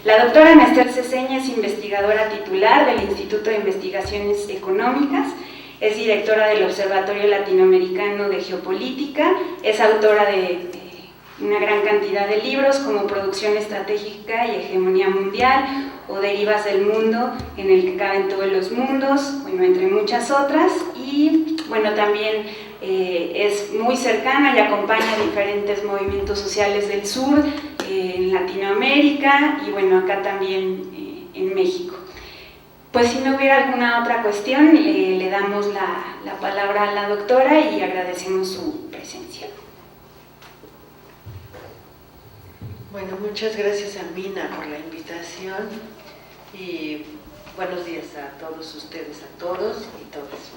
La doctora Nestor Ceseña es investigadora titular del Instituto de Investigaciones Económicas, es directora del Observatorio Latinoamericano de Geopolítica, es autora de una gran cantidad de libros como Producción Estratégica y Hegemonía Mundial o Derivas del Mundo, en el que caben todos los mundos, bueno, entre muchas otras, y bueno, también es muy cercana y acompaña a diferentes movimientos sociales del sur, en Latinoamérica y bueno, acá también en México. Pues si no hubiera alguna otra cuestión, le damos la palabra a la doctora y agradecemos su presencia. Bueno, muchas gracias a Mina por la invitación y buenos días a todos ustedes, a todos y todas.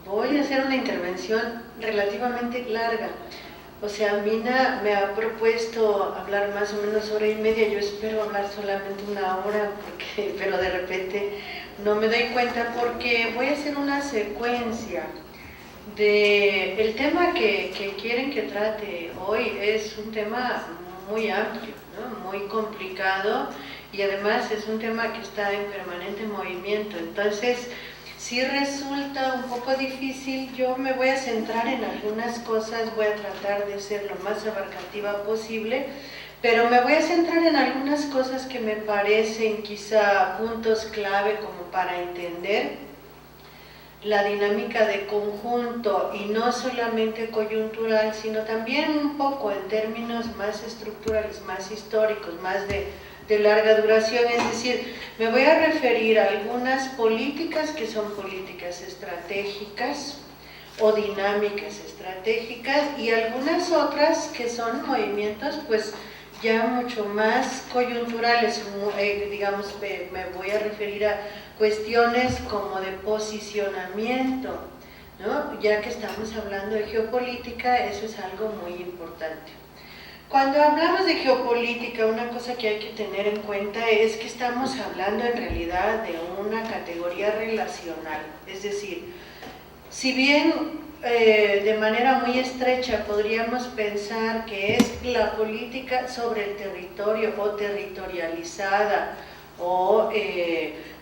Voy a hacer una intervención relativamente larga. O sea, Mina me ha propuesto hablar más o menos hora y media, yo espero hablar solamente una hora, pero de repente no me doy cuenta porque voy a hacer una secuencia del tema que quieren que trate hoy. Es un tema muy amplio, ¿no? Muy complicado y además es un tema que está en permanente movimiento, entonces si resulta un poco difícil, yo me voy a centrar en algunas cosas, voy a tratar de ser lo más abarcativa posible, pero me voy a centrar en algunas cosas que me parecen quizá puntos clave como para entender la dinámica de conjunto y no solamente coyuntural, sino también un poco en términos más estructurales, más históricos, más de larga duración, es decir, me voy a referir a algunas políticas que son políticas estratégicas o dinámicas estratégicas y algunas otras que son movimientos pues ya mucho más coyunturales, digamos, me voy a referir a cuestiones como de posicionamiento, ¿no? Ya que estamos hablando de geopolítica, eso es algo muy importante. Cuando hablamos de geopolítica, una cosa que hay que tener en cuenta es que estamos hablando en realidad de una categoría relacional, es decir, si bien de manera muy estrecha podríamos pensar que es la política sobre el territorio o territorializada o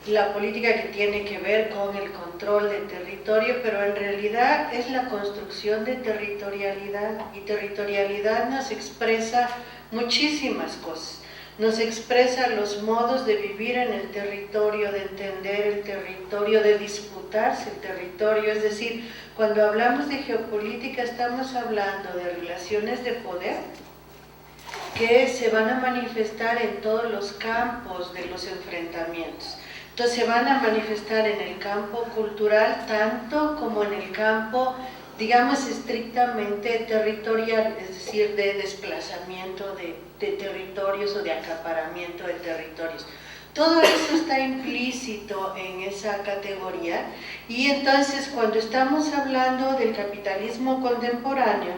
la política que tiene que ver con el control del territorio, pero en realidad es la construcción de territorialidad, y territorialidad nos expresa muchísimas cosas. Nos expresa los modos de vivir en el territorio, de entender el territorio, de disputarse el territorio, es decir, cuando hablamos de geopolítica estamos hablando de relaciones de poder que se van a manifestar en todos los campos de los enfrentamientos. Entonces se van a manifestar en el campo cultural tanto como en el campo, digamos, estrictamente territorial, es decir, de desplazamiento de territorios o de acaparamiento de territorios. Todo eso está implícito en esa categoría y entonces cuando estamos hablando del capitalismo contemporáneo,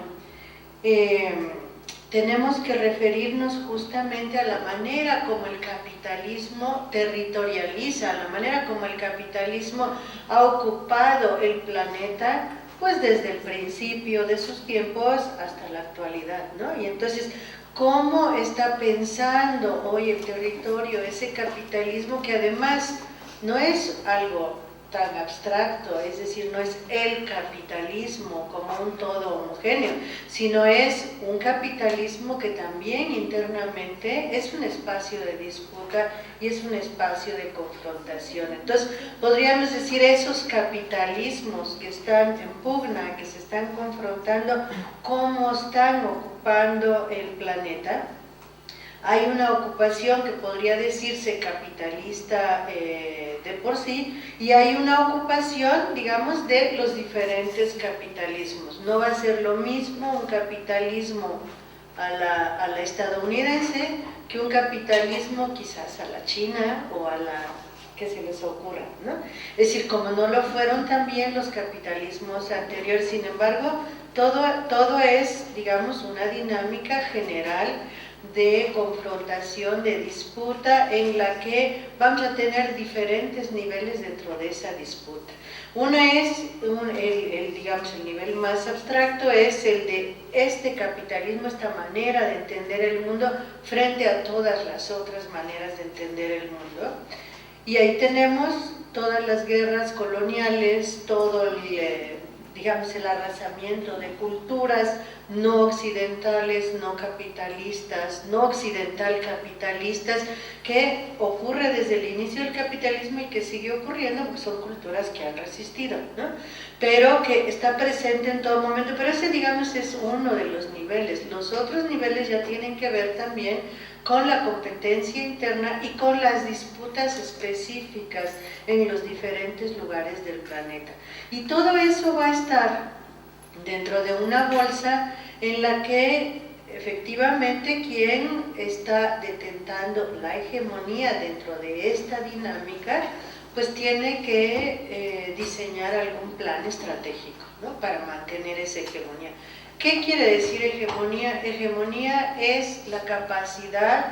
tenemos que referirnos justamente a la manera como el capitalismo territorializa, a la manera como el capitalismo ha ocupado el planeta, pues desde el principio de sus tiempos hasta la actualidad, ¿no? Y entonces, ¿cómo está pensando hoy el territorio, ese capitalismo que además no es algo tan abstracto, es decir, no es el capitalismo como un todo homogéneo, sino es un capitalismo que también internamente es un espacio de disputa y es un espacio de confrontación. Entonces, podríamos decir esos capitalismos que están en pugna, que se están confrontando, cómo están ocupando el planeta. Hay una ocupación que podría decirse capitalista de por sí, y hay una ocupación, digamos, de los diferentes capitalismos. No va a ser lo mismo un capitalismo a la estadounidense que un capitalismo quizás a la China o a la que se les ocurra, ¿no? Es decir, como no lo fueron también los capitalismos anteriores, sin embargo, todo es, digamos, una dinámica general de confrontación, de disputa, en la que vamos a tener diferentes niveles dentro de esa disputa. Uno es, digamos, el nivel más abstracto es el de este capitalismo, esta manera de entender el mundo frente a todas las otras maneras de entender el mundo. Y ahí tenemos todas las guerras coloniales, todo digamos, el arrasamiento de culturas no occidentales, no capitalistas, no occidental capitalistas, que ocurre desde el inicio del capitalismo y que sigue ocurriendo porque son culturas que han resistido, ¿no? Pero que está presente en todo momento. Pero ese, digamos, es uno de los niveles. Los otros niveles ya tienen que ver también con la competencia interna y con las disputas específicas en los diferentes lugares del planeta. Y todo eso va a estar dentro de una bolsa en la que efectivamente quien está detentando la hegemonía dentro de esta dinámica, pues tiene que diseñar algún plan estratégico, ¿no?, para mantener esa hegemonía. ¿Qué quiere decir hegemonía? Hegemonía es la capacidad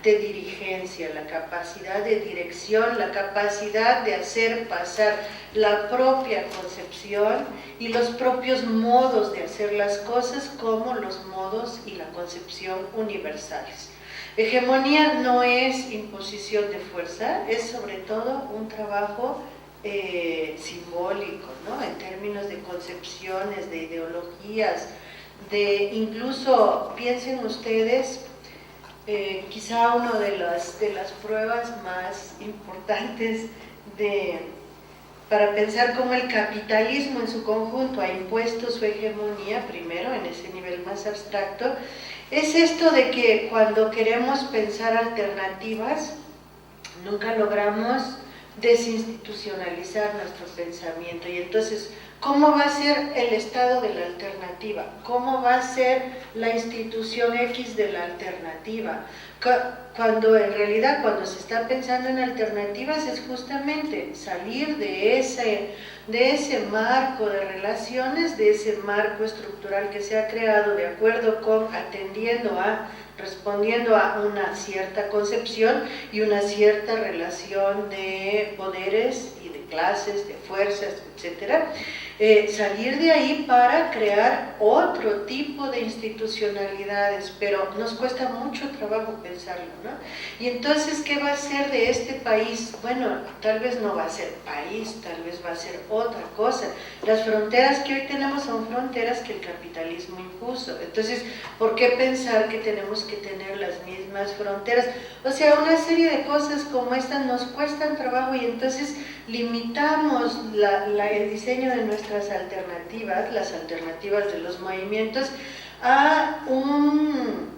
de dirigencia, la capacidad de dirección, la capacidad de hacer pasar la propia concepción y los propios modos de hacer las cosas como los modos y la concepción universales. Hegemonía no es imposición de fuerza, es sobre todo un trabajo simbólico, ¿no?, en términos de concepciones, de ideologías, de incluso, piensen ustedes, quizá una de las pruebas más importantes para pensar cómo el capitalismo en su conjunto ha impuesto su hegemonía, primero en ese nivel más abstracto, es esto de que cuando queremos pensar alternativas, nunca logramos desinstitucionalizar nuestro pensamiento. Y entonces, ¿cómo va a ser el estado de la alternativa? ¿Cómo va a ser la institución X de la alternativa? Cuando en realidad, cuando se está pensando en alternativas, es justamente salir de ese marco de relaciones, de ese marco estructural que se ha creado de acuerdo con, respondiendo a una cierta concepción y una cierta relación de poderes y de clases, de fuerzas, etcétera. Salir de ahí para crear otro tipo de institucionalidades, pero nos cuesta mucho trabajo pensarlo, ¿no? Y entonces, ¿qué va a ser de este país? Bueno, tal vez no va a ser país, tal vez va a ser otra cosa. Las fronteras que hoy tenemos son fronteras que el capitalismo impuso. Entonces, ¿por qué pensar que tenemos que tener las mismas fronteras? O sea, una serie de cosas como estas nos cuestan trabajo y entonces limitamos el diseño de nuestras alternativas, las alternativas de los movimientos, a un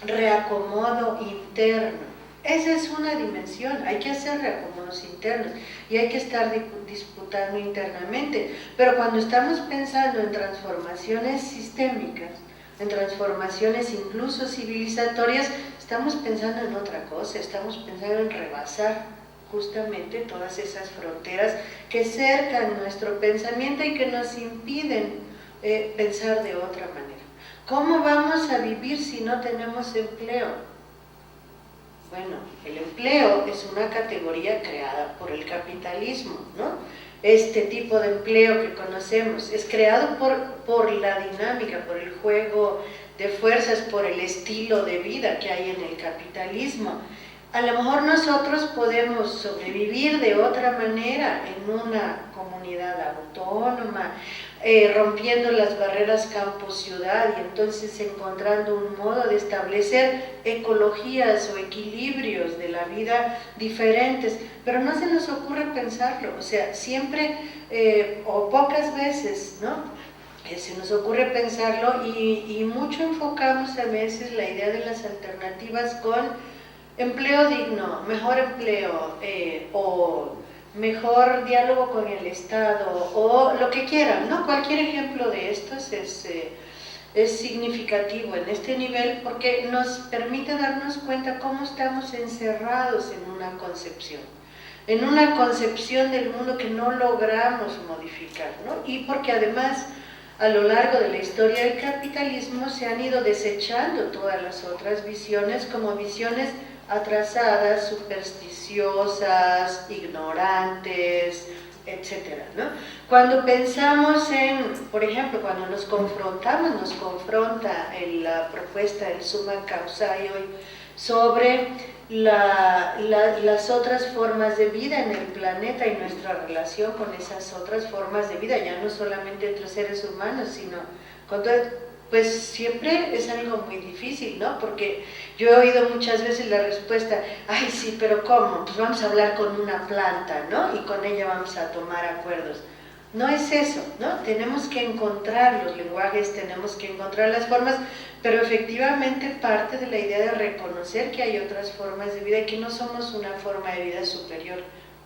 reacomodo interno. Esa es una dimensión, hay que hacer reacomodos internos y hay que estar disputando internamente, pero cuando estamos pensando en transformaciones sistémicas, en transformaciones incluso civilizatorias, estamos pensando en otra cosa, estamos pensando en rebasar justamente todas esas fronteras que cercan nuestro pensamiento y que nos impiden pensar de otra manera. ¿Cómo vamos a vivir si no tenemos empleo? Bueno, el empleo es una categoría creada por el capitalismo, ¿no? Este tipo de empleo que conocemos es creado por la dinámica, por el juego de fuerzas, por el estilo de vida que hay en el capitalismo. A lo mejor nosotros podemos sobrevivir de otra manera en una comunidad autónoma, rompiendo las barreras campo-ciudad y entonces encontrando un modo de establecer ecologías o equilibrios de la vida diferentes, pero no se nos ocurre pensarlo, o sea, siempre o pocas veces, ¿no?, se nos ocurre pensarlo y mucho enfocamos a veces la idea de las alternativas con empleo digno, mejor empleo o mejor diálogo con el Estado o lo que quieran, ¿no? Cualquier ejemplo de estos es significativo en este nivel porque nos permite darnos cuenta cómo estamos encerrados en una concepción del mundo que no logramos modificar, ¿no? Y porque además a lo largo de la historia del capitalismo se han ido desechando todas las otras visiones como visiones atrasadas, supersticiosas, ignorantes, etcétera, ¿no? Cuando pensamos en, por ejemplo, cuando nos confronta la propuesta del Summa Causae hoy sobre las otras formas de vida en el planeta y nuestra relación con esas otras formas de vida, ya no solamente entre seres humanos, sino con todo, pues siempre es algo muy difícil, ¿no? Porque yo he oído muchas veces la respuesta, ay sí, pero ¿cómo? Pues vamos a hablar con una planta, ¿no? Y con ella vamos a tomar acuerdos. No es eso, ¿no? Tenemos que encontrar los lenguajes, tenemos que encontrar las formas, pero efectivamente parte de la idea de reconocer que hay otras formas de vida y que no somos una forma de vida superior,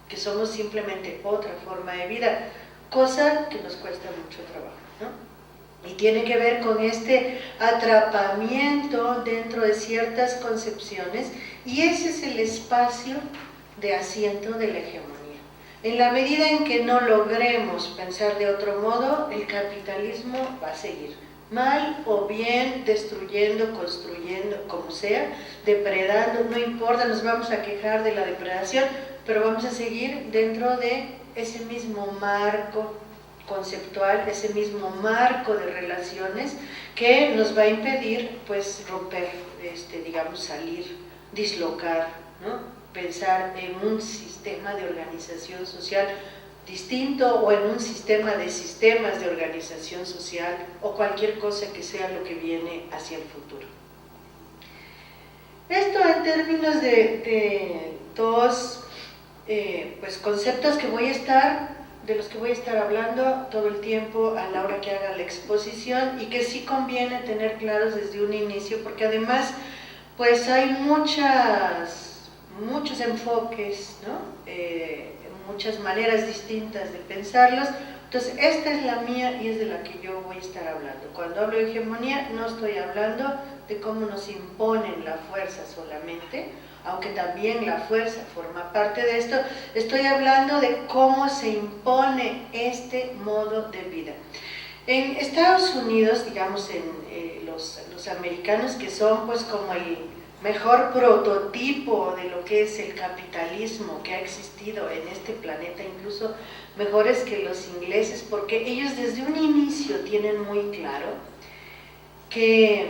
que somos simplemente otra forma de vida, cosa que nos cuesta mucho trabajo, ¿no? Y tiene que ver con este atrapamiento dentro de ciertas concepciones, y ese es el espacio de asiento de la hegemonía. En la medida en que no logremos pensar de otro modo, el capitalismo va a seguir mal o bien, destruyendo, construyendo, como sea, depredando, no importa, nos vamos a quejar de la depredación, pero vamos a seguir dentro de ese mismo marco conceptual, ese mismo marco de relaciones que nos va a impedir pues romper, digamos, salir, dislocar, ¿no? Pensar en un sistema de organización social distinto o en un sistema de sistemas de organización social o cualquier cosa que sea lo que viene hacia el futuro. Esto en términos de dos pues conceptos de los que voy a estar hablando todo el tiempo a la hora que haga la exposición y que sí conviene tener claros desde un inicio, porque además pues hay muchos enfoques, ¿no? Muchas maneras distintas de pensarlos. Entonces esta es la mía y es de la que yo voy a estar hablando. Cuando hablo de hegemonía no estoy hablando de cómo nos imponen la fuerza solamente, aunque también la fuerza forma parte de esto. Estoy hablando de cómo se impone este modo de vida. En Estados Unidos, digamos los americanos, que son pues como el mejor prototipo de lo que es el capitalismo que ha existido en este planeta, incluso mejores que los ingleses, porque ellos desde un inicio tienen muy claro que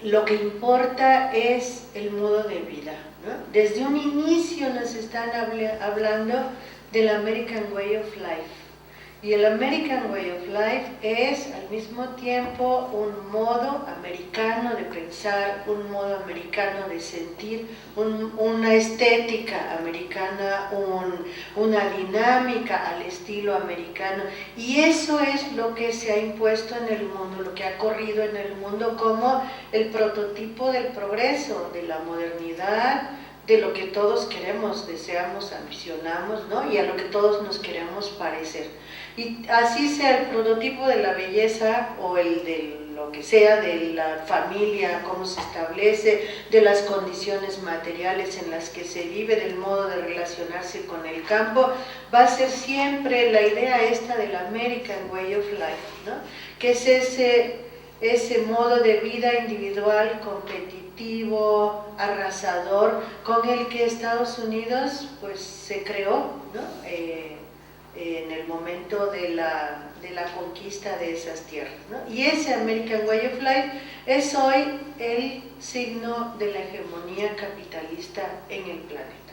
lo que importa es el modo de vida, ¿no? Desde un inicio nos están hablando del American Way of Life. Y el American Way of Life es al mismo tiempo un modo americano de pensar, un modo americano de sentir, una estética americana, una dinámica al estilo americano. Y eso es lo que se ha impuesto en el mundo, lo que ha corrido en el mundo como el prototipo del progreso, de la modernidad, de lo que todos queremos, deseamos, ambicionamos, ¿no? Y a lo que todos nos queremos parecer. Y así sea el prototipo de la belleza o el de lo que sea, de la familia, cómo se establece, de las condiciones materiales en las que se vive, del modo de relacionarse con el campo, va a ser siempre la idea esta del American Way of Life, ¿no? Que es ese modo de vida individual, competitivo, arrasador, con el que Estados Unidos pues se creó, ¿no? En el momento de la conquista de esas tierras, ¿no? Y ese American Way of Life es hoy el signo de la hegemonía capitalista en el planeta.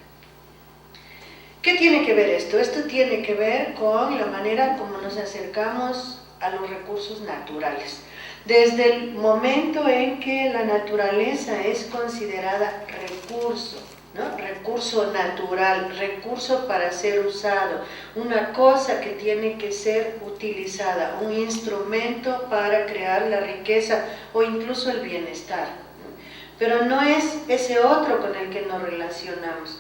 ¿Qué tiene que ver esto? Esto tiene que ver con la manera como nos acercamos a los recursos naturales. Desde el momento en que la naturaleza es considerada recurso, ¿no? Recurso natural, recurso para ser usado, una cosa que tiene que ser utilizada, un instrumento para crear la riqueza o incluso el bienestar, ¿no? Pero no es ese otro con el que nos relacionamos.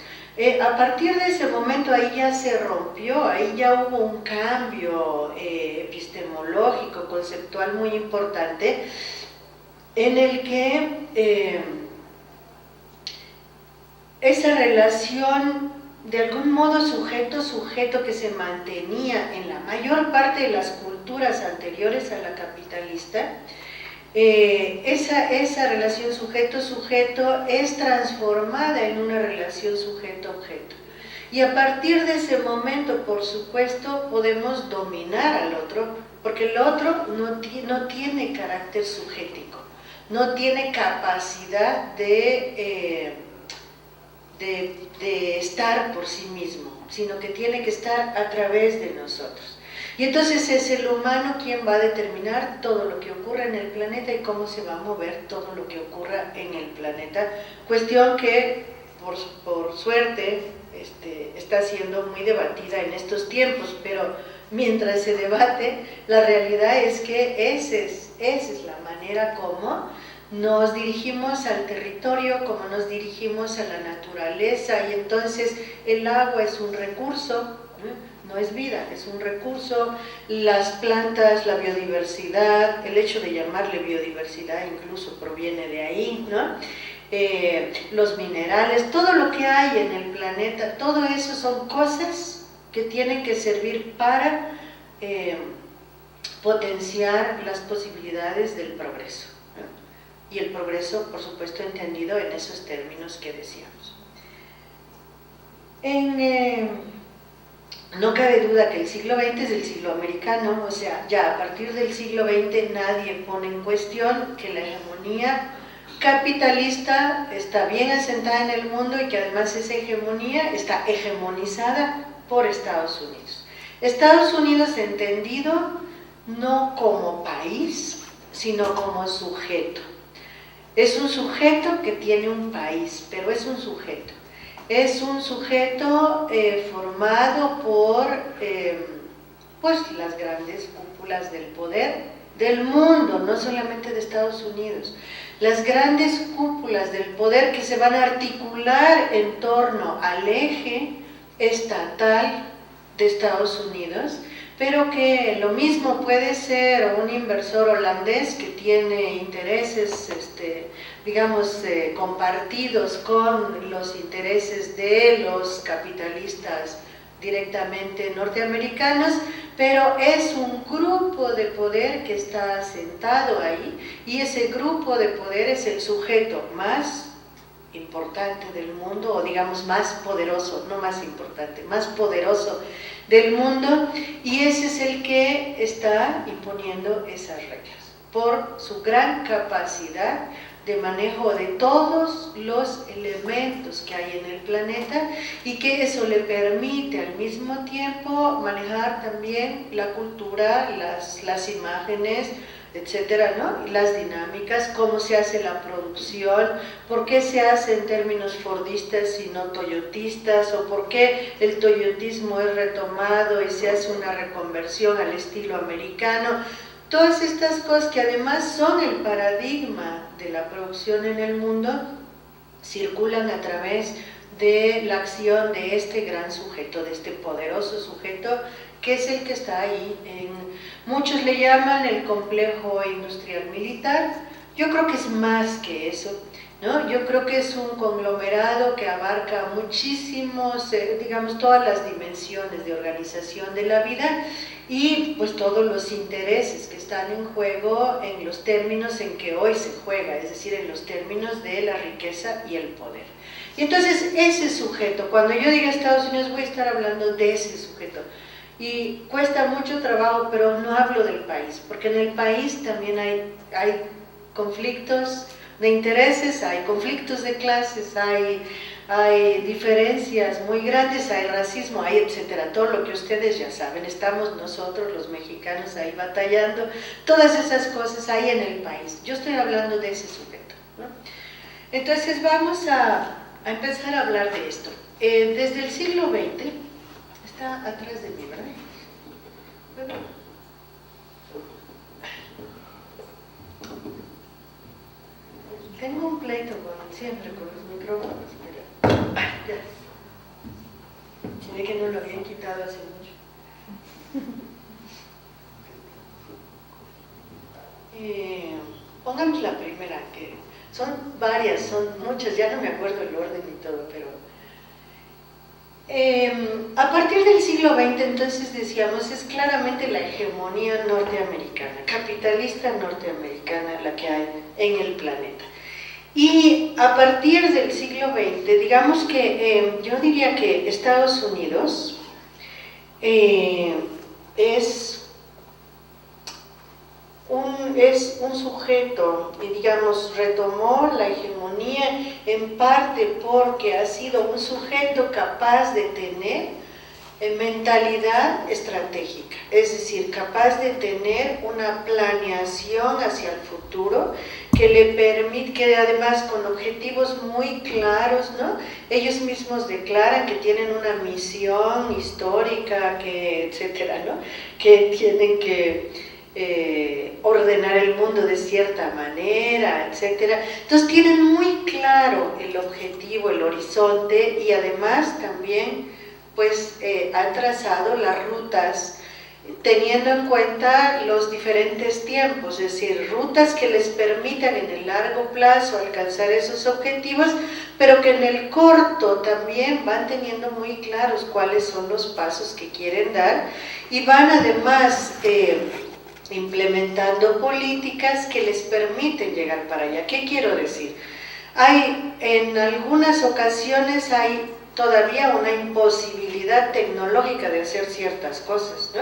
A partir de ese momento ahí ya se rompió, ahí ya hubo un cambio epistemológico, conceptual muy importante, en el que esa relación de algún modo sujeto-sujeto que se mantenía en la mayor parte de las culturas anteriores a la capitalista, esa relación sujeto-sujeto es transformada en una relación sujeto-objeto. Y a partir de ese momento, por supuesto, podemos dominar al otro, porque el otro no tiene carácter sujético, no tiene capacidad de estar por sí mismo, sino que tiene que estar a través de nosotros. Y entonces es el humano quien va a determinar todo lo que ocurre en el planeta y cómo se va a mover todo lo que ocurra en el planeta, cuestión que por suerte está siendo muy debatida en estos tiempos, pero mientras se debate, la realidad es que esa es la manera como nos dirigimos al territorio, como nos dirigimos a la naturaleza, y entonces el agua es un recurso, no es vida, es un recurso, las plantas, la biodiversidad, el hecho de llamarle biodiversidad incluso proviene de ahí, ¿no? Los minerales, todo lo que hay en el planeta, todo eso son cosas que tienen que servir para potenciar las posibilidades del progreso, ¿no? Y el progreso, por supuesto, entendido en esos términos que decíamos. No cabe duda que el siglo XX es el siglo americano, o sea, ya a partir del siglo XX nadie pone en cuestión que la hegemonía capitalista está bien asentada en el mundo y que además esa hegemonía está hegemonizada por Estados Unidos. Estados Unidos entendido no como país, sino como sujeto. Es un sujeto que tiene un país, pero es un sujeto. Es un sujeto formado por pues, las grandes cúpulas del poder del mundo, no solamente de Estados Unidos. Las grandes cúpulas del poder que se van a articular en torno al eje estatal de Estados Unidos, pero que lo mismo puede ser un inversor holandés que tiene intereses, digamos, compartidos con los intereses de los capitalistas directamente norteamericanos, pero es un grupo de poder que está asentado ahí, y ese grupo de poder es el sujeto más importante del mundo, o digamos más poderoso, no más importante, más poderoso del mundo, y ese es el que está imponiendo esas reglas, por su gran capacidad de manejo de todos los elementos que hay en el planeta, y que eso le permite al mismo tiempo manejar también la cultura, las imágenes, etcétera, ¿no? Y las dinámicas, cómo se hace la producción, por qué se hace en términos fordistas y no toyotistas, o por qué el toyotismo es retomado y se hace una reconversión al estilo americano. Todas estas cosas que además son el paradigma de la producción en el mundo, circulan a través de la acción de este gran sujeto, de este poderoso sujeto, que es el que está ahí. Muchos le llaman el complejo industrial militar. Yo creo que es más que eso, ¿no? Yo creo que es un conglomerado que abarca muchísimos, digamos, todas las dimensiones de organización de la vida, y pues todos los intereses que están en juego en los términos en que hoy se juega, es decir, en los términos de la riqueza y el poder. Y entonces ese sujeto, cuando yo diga Estados Unidos, voy a estar hablando de ese sujeto. Y cuesta mucho trabajo, pero no hablo del país, porque en el país también hay conflictos de intereses, hay conflictos de clases, hay diferencias muy grandes, hay racismo, hay etcétera, todo lo que ustedes ya saben. Estamos nosotros los mexicanos ahí batallando, todas esas cosas hay en el país. Yo estoy hablando de ese sujeto, ¿no? Entonces vamos a empezar a hablar de esto. Desde el siglo XX, está atrás de mí, ¿verdad? Bueno. Tengo un pleito siempre con los micrófonos, pero ya. Ve que no lo habían quitado hace mucho. Pongamos la primera, que son varias, son muchas, ya no me acuerdo el orden y todo, pero a partir del siglo XX, entonces decíamos, es claramente la hegemonía norteamericana, capitalista norteamericana, la que hay en el planeta. Y a partir del siglo XX, digamos que yo diría que Estados Unidos es un sujeto, y digamos, retomó la hegemonía en parte porque ha sido un sujeto capaz de tener mentalidad estratégica, es decir, capaz de tener una planeación hacia el futuro que le permite, que además con objetivos muy claros, ¿no? Ellos mismos declaran que tienen una misión histórica, que, etcétera, ¿no? Que tienen que ordenar el mundo de cierta manera, etcétera. Entonces tienen muy claro el objetivo, el horizonte, y además también pues han trazado las rutas teniendo en cuenta los diferentes tiempos, es decir, rutas que les permitan en el largo plazo alcanzar esos objetivos, pero que en el corto también van teniendo muy claros cuáles son los pasos que quieren dar, y van además implementando políticas que les permiten llegar para allá. ¿Qué quiero decir? En algunas ocasiones hay todavía una imposibilidad tecnológica de hacer ciertas cosas, ¿no?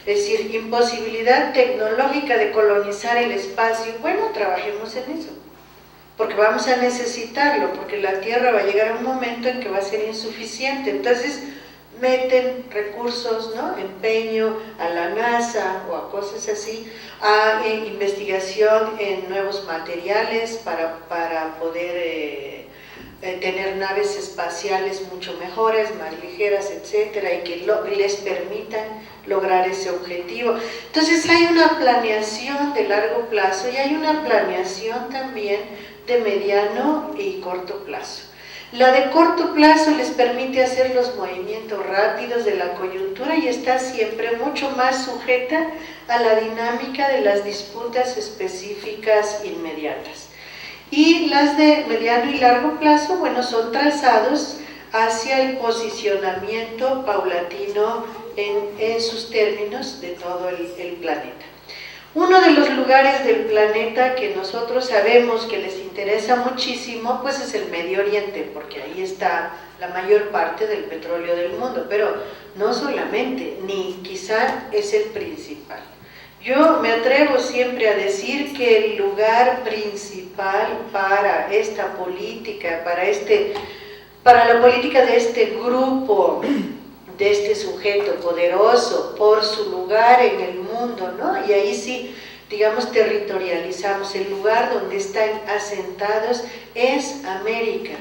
Es decir, imposibilidad tecnológica de colonizar el espacio. Bueno, trabajemos en eso, porque vamos a necesitarlo, porque la Tierra va a llegar a un momento en que va a ser insuficiente. Entonces, meten recursos, ¿no? Empeño a la NASA o a cosas así, a investigación en nuevos materiales para poder tener naves espaciales mucho mejores, más ligeras, etcétera, y que les permitan lograr ese objetivo. Entonces hay una planeación de largo plazo y hay una planeación también de mediano y corto plazo. La de corto plazo les permite hacer los movimientos rápidos de la coyuntura y está siempre mucho más sujeta a la dinámica de las disputas específicas inmediatas. Y las de mediano y largo plazo, bueno, son trazados hacia el posicionamiento paulatino en sus términos de todo el planeta. Uno de los lugares del planeta que nosotros sabemos que les interesa muchísimo, pues es el Medio Oriente, porque ahí está la mayor parte del petróleo del mundo, pero no solamente, ni quizá es el principal. Yo me atrevo siempre a decir que el lugar principal para esta política, para la política de este grupo, de este sujeto poderoso, por su lugar en el mundo, ¿no? Y ahí sí, digamos, territorializamos, el lugar donde están asentados es América,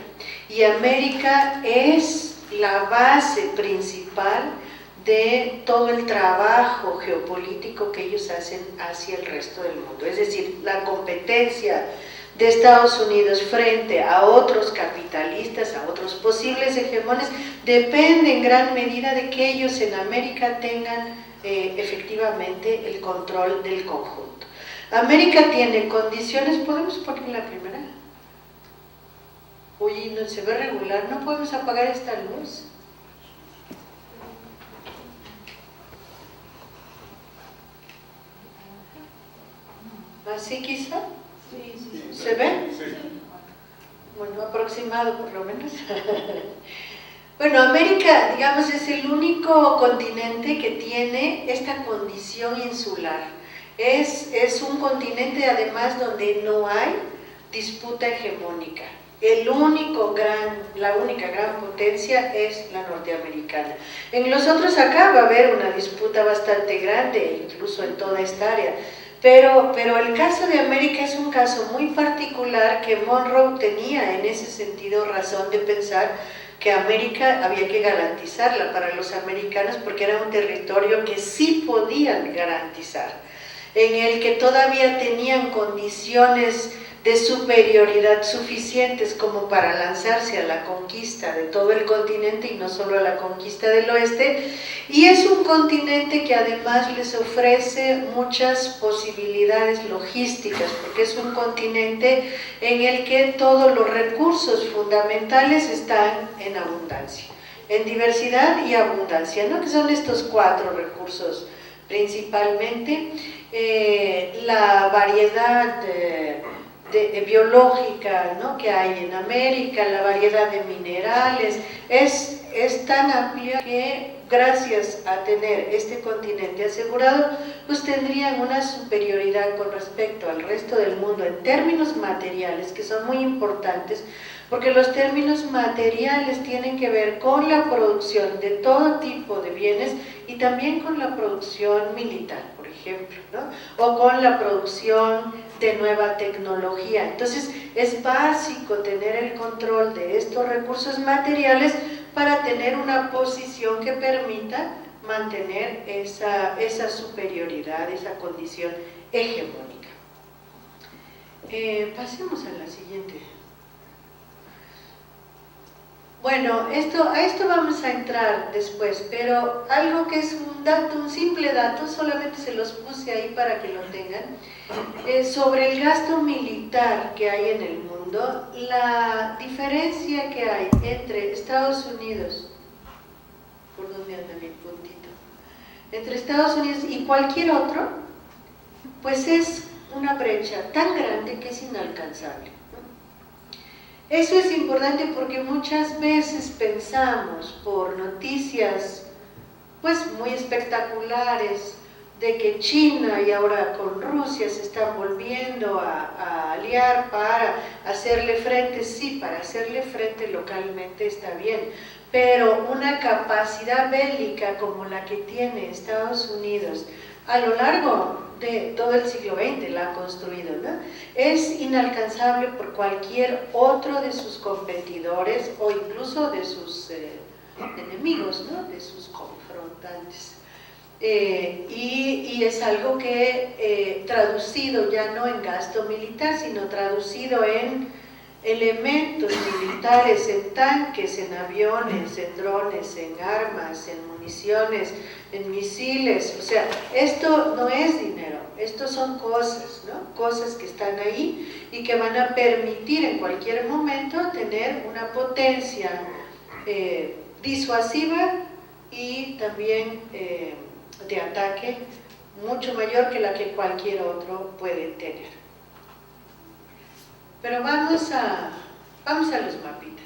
y América es la base principal de todo el trabajo geopolítico que ellos hacen hacia el resto del mundo. Es decir, la competencia de Estados Unidos frente a otros capitalistas, a otros posibles hegemones, depende en gran medida de que ellos en América tengan efectivamente el control del conjunto. América tiene condiciones, ¿podemos poner la primera? Uy, no se ve regular, ¿no podemos apagar esta luz? ¿Así quizá? Sí. ¿Se ve? Sí. Bueno, aproximado por lo menos. Bueno, América, digamos, es el único continente que tiene esta condición insular. Es un continente además donde no hay disputa hegemónica. La única gran potencia es la norteamericana. En los otros acá va a haber una disputa bastante grande, incluso en toda esta área. Pero el caso de América es un caso muy particular que Monroe tenía en ese sentido razón de pensar que América había que garantizarla para los americanos porque era un territorio que sí podían garantizar, en el que todavía tenían condiciones de superioridad suficientes como para lanzarse a la conquista de todo el continente y no solo a la conquista del oeste, y es un continente que además les ofrece muchas posibilidades logísticas, porque es un continente en el que todos los recursos fundamentales están en abundancia, en diversidad y abundancia, ¿no? Que son estos 4 recursos principalmente. La variedad biológica, ¿no?, que hay en América, la variedad de minerales, es tan amplia que gracias a tener este continente asegurado, pues tendrían una superioridad con respecto al resto del mundo en términos materiales, que son muy importantes, porque los términos materiales tienen que ver con la producción de todo tipo de bienes y también con la producción militar, por ejemplo, ¿no?, o con la producción de nueva tecnología. Entonces es básico tener el control de estos recursos materiales para tener una posición que permita mantener esa superioridad, esa condición hegemónica. Pasemos a la siguiente. Bueno, a esto vamos a entrar después, pero algo que es un dato, un simple dato, solamente se los puse ahí para que lo tengan, sobre el gasto militar que hay en el mundo, la diferencia que hay entre Estados Unidos, ¿por dónde anda mi puntito?, entre Estados Unidos y cualquier otro, pues es una brecha tan grande que es inalcanzable. Eso es importante porque muchas veces pensamos por noticias pues muy espectaculares de que China y ahora con Rusia se están volviendo a aliar para hacerle frente. Sí, para hacerle frente localmente está bien, pero una capacidad bélica como la que tiene Estados Unidos a lo largo de todo el siglo XX, la ha construido, ¿no?, es inalcanzable por cualquier otro de sus competidores o incluso de sus enemigos, ¿no?, de sus confrontantes. Y es algo que traducido ya no en gasto militar, sino traducido en elementos militares, en tanques, en aviones, en drones, en armas, en municiones, en misiles. O sea, esto no es dinero, esto son cosas, ¿no?, cosas que están ahí y que van a permitir en cualquier momento tener una potencia disuasiva y también de ataque mucho mayor que la que cualquier otro puede tener. Pero vamos a los mapitas.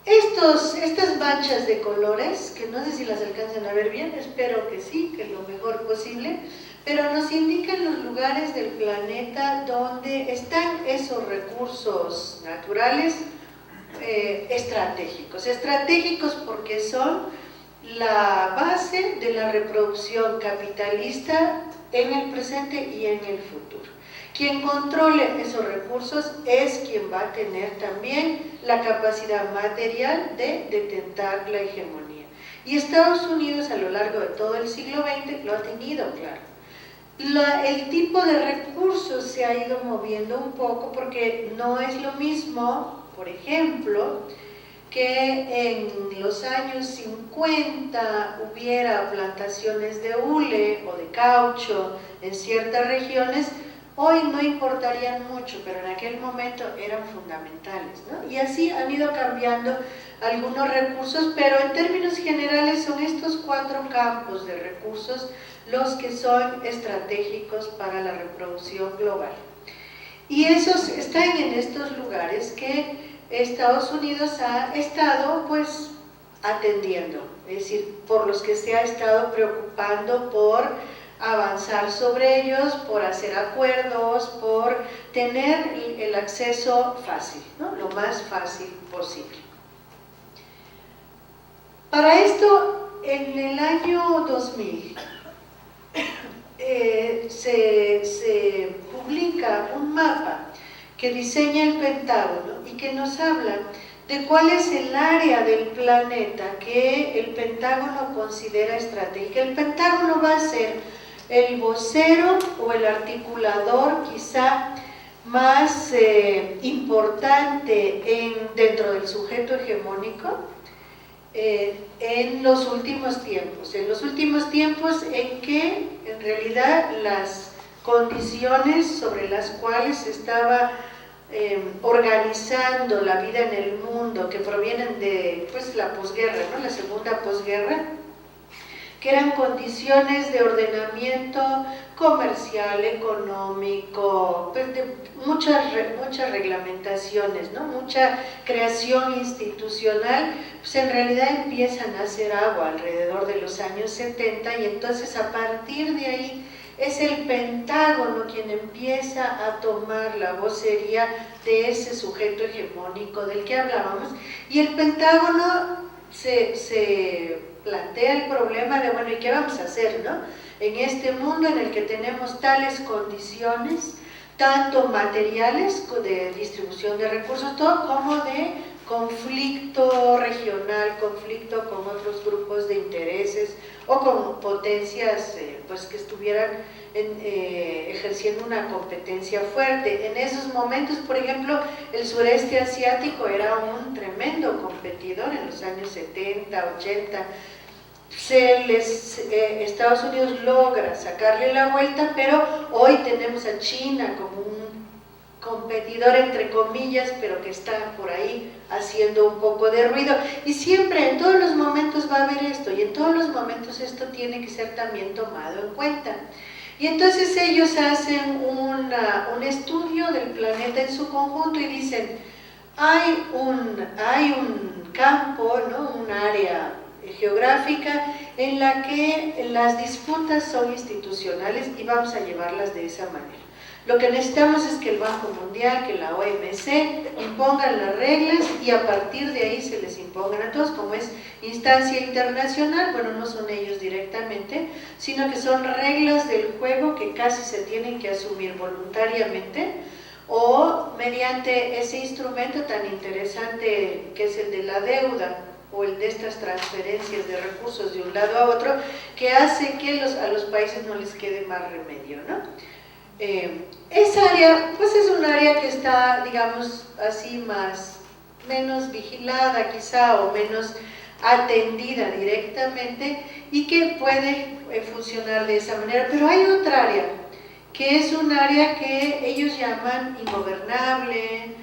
Estas manchas de colores, que no sé si las alcanzan a ver bien, espero que sí, que lo mejor posible, pero nos indican los lugares del planeta donde están esos recursos naturales estratégicos. Estratégicos porque son la base de la reproducción capitalista en el presente y en el futuro. Quien controle esos recursos es quien va a tener también la capacidad material de detentar la hegemonía. Y Estados Unidos a lo largo de todo el siglo XX lo ha tenido claro. El tipo de recursos se ha ido moviendo un poco porque no es lo mismo, por ejemplo, que en los años 50 hubiera plantaciones de hule o de caucho en ciertas regiones. Hoy no importarían mucho, pero en aquel momento eran fundamentales, ¿no? Y así han ido cambiando algunos recursos, pero en términos generales son estos 4 campos de recursos los que son estratégicos para la reproducción global. Y esos están en estos lugares que Estados Unidos ha estado pues atendiendo, es decir, por los que se ha estado preocupando por avanzar sobre ellos, por hacer acuerdos, por tener el acceso fácil, ¿no?, lo más fácil posible. Para esto, en el año 2000 se publica un mapa que diseña el Pentágono y que nos habla de cuál es el área del planeta que el Pentágono considera estratégica. El Pentágono va a ser el vocero o el articulador quizá más importante dentro del sujeto hegemónico en los últimos tiempos en que en realidad las condiciones sobre las cuales se estaba organizando la vida en el mundo, que provienen de pues, la posguerra, ¿no? La segunda posguerra, que eran condiciones de ordenamiento comercial, económico, pues de muchas reglamentaciones, ¿no? Mucha creación institucional, pues en realidad empiezan a hacer agua alrededor de los años 70 y entonces a partir de ahí es el Pentágono quien empieza a tomar la vocería de ese sujeto hegemónico del que hablábamos, y el Pentágono se plantea el problema de, bueno, ¿y qué vamos a hacer, no? En este mundo en el que tenemos tales condiciones, tanto materiales de distribución de recursos, todo como de conflicto regional, conflicto con otros grupos de intereses o con potencias pues que estuvieran ejerciendo una competencia fuerte. En esos momentos, por ejemplo, el sureste asiático era un tremendo competidor en los años 70, 80. Estados Unidos logra sacarle la vuelta, pero hoy tenemos a China como un competidor entre comillas, pero que está por ahí haciendo un poco de ruido, y siempre en todos los momentos va a haber esto, y en todos los momentos esto tiene que ser también tomado en cuenta. Y entonces ellos hacen un estudio del planeta en su conjunto y dicen, hay un campo, ¿no? Un área geográfica en la que las disputas son institucionales y vamos a llevarlas de esa manera. Lo que necesitamos es que el Banco Mundial, que la OMC impongan las reglas y a partir de ahí se les impongan a todos, como es instancia internacional, bueno, no son ellos directamente, sino que son reglas del juego que casi se tienen que asumir voluntariamente o mediante ese instrumento tan interesante que es el de la deuda o el de estas transferencias de recursos de un lado a otro, que hace que a los países no les quede más remedio, ¿no? Esa área, pues es un área que está, digamos, así menos vigilada quizá o menos atendida directamente y que puede funcionar de esa manera, pero hay otra área que es un área que ellos llaman ingobernable,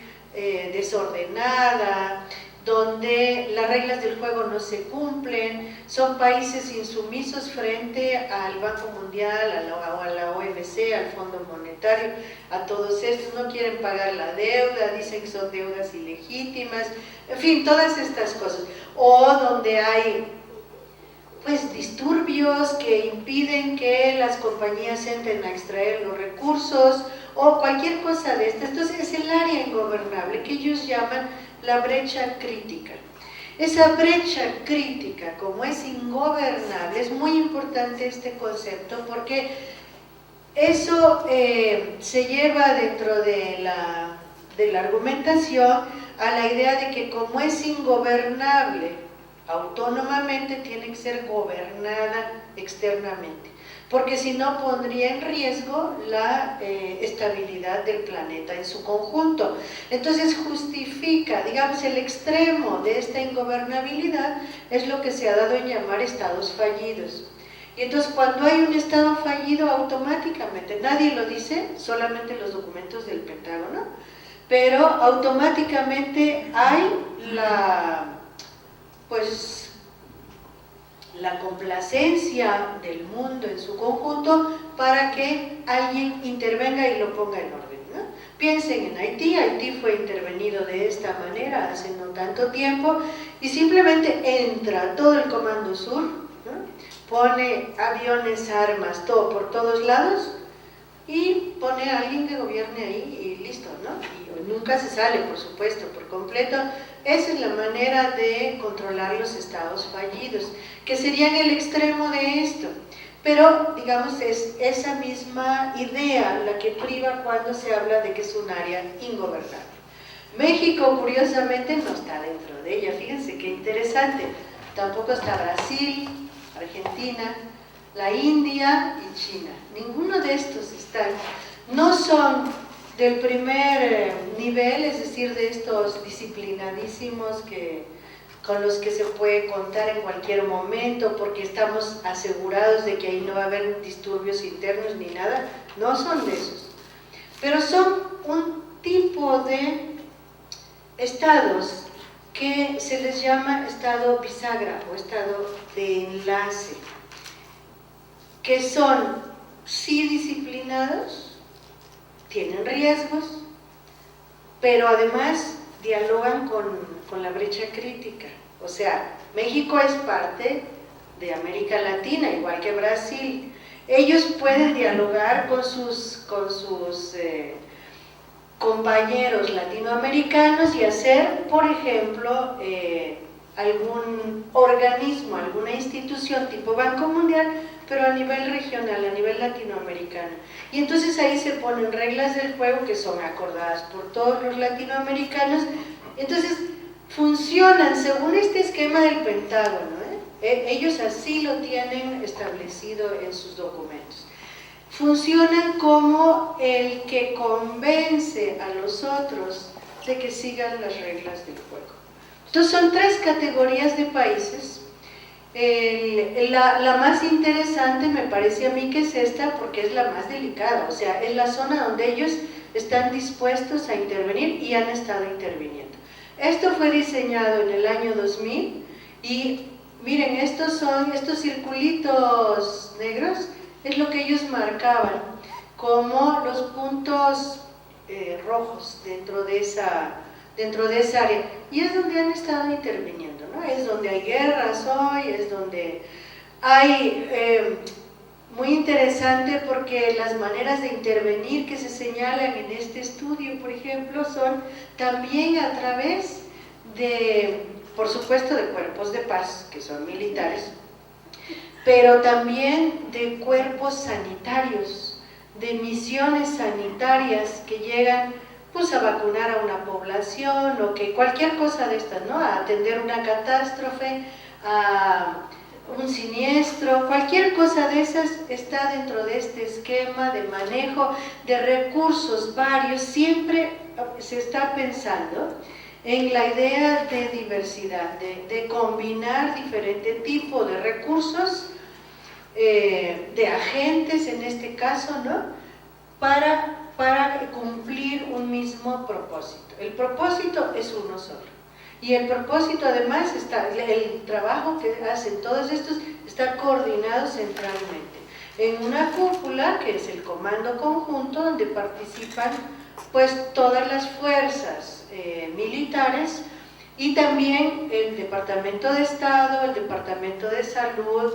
desordenada, donde las reglas del juego no se cumplen, son países insumisos frente al Banco Mundial, a la OMC, al Fondo Monetario, a todos estos, no quieren pagar la deuda, dicen que son deudas ilegítimas, en fin, todas estas cosas. O donde hay pues disturbios que impiden que las compañías entren a extraer los recursos o cualquier cosa de estas. Entonces es el área ingobernable que ellos llaman la brecha crítica. Esa brecha crítica, como es ingobernable, es muy importante este concepto porque eso se lleva dentro de la argumentación a la idea de que como es ingobernable autónomamente, tiene que ser gobernada externamente, porque si no pondría en riesgo la estabilidad del planeta en su conjunto. Entonces justifica, digamos, el extremo de esta ingobernabilidad es lo que se ha dado en llamar estados fallidos. Y entonces cuando hay un estado fallido, automáticamente, nadie lo dice, solamente los documentos del Pentágono, pero automáticamente hay la complacencia del mundo en su conjunto para que alguien intervenga y lo ponga en orden, ¿no? Piensen en Haití. Haití fue intervenido de esta manera hace no tanto tiempo y simplemente entra todo el Comando Sur, ¿no? Pone aviones, armas, todo por todos lados y pone a alguien que gobierne ahí y listo, ¿no? Y nunca se sale, por supuesto, por completo. Esa es la manera de controlar los estados fallidos, que serían el extremo de esto. Pero, digamos, es esa misma idea la que priva cuando se habla de que es un área ingobernable. México, curiosamente, no está dentro de ella. Fíjense qué interesante. Tampoco está Brasil, Argentina, la India y China. Ninguno de estos están, no son del primer nivel, es decir, de estos disciplinadísimos con los que se puede contar en cualquier momento porque estamos asegurados de que ahí no va a haber disturbios internos ni nada. No son de esos, pero son un tipo de estados que se les llama estado bisagra o estado de enlace, que son sí disciplinados, tienen riesgos, pero además dialogan con la brecha crítica. O sea, México es parte de América Latina, igual que Brasil. Ellos pueden dialogar con sus compañeros latinoamericanos y hacer, por ejemplo, algún organismo, alguna institución tipo Banco Mundial, pero a nivel regional, a nivel latinoamericano. Y entonces ahí se ponen reglas del juego que son acordadas por todos los latinoamericanos. Entonces funcionan según este esquema del Pentágono, ellos así lo tienen establecido en sus documentos. Funcionan como el que convence a los otros de que sigan las reglas del juego. Entonces son tres categorías de países. La más interesante me parece a mí que es esta, porque es la más delicada, o sea, es la zona donde ellos están dispuestos a intervenir y han estado interviniendo. Esto fue diseñado en el año 2000 y miren, estos circulitos negros es lo que ellos marcaban como los puntos rojos dentro de esa área, y es donde han estado interviniendo, ¿no? Es donde hay guerras hoy, es donde hay, muy interesante porque las maneras de intervenir que se señalan en este estudio, por ejemplo, son también a través de, por supuesto, de cuerpos de paz, que son militares, pero también de cuerpos sanitarios, de misiones sanitarias que llegan pues a vacunar a una población o que cualquier cosa de estas, ¿no? A atender una catástrofe, a un siniestro, cualquier cosa de esas está dentro de este esquema de manejo de recursos varios. Siempre se está pensando en la idea de diversidad, de combinar diferente tipo de recursos, de agentes en este caso, ¿no? Para cumplir un mismo propósito. El propósito es uno solo. Y el propósito además el trabajo que hacen todos estos está coordinado centralmente en una cúpula que es el Comando Conjunto, donde participan pues todas las fuerzas militares y también el Departamento de Estado, el Departamento de Salud,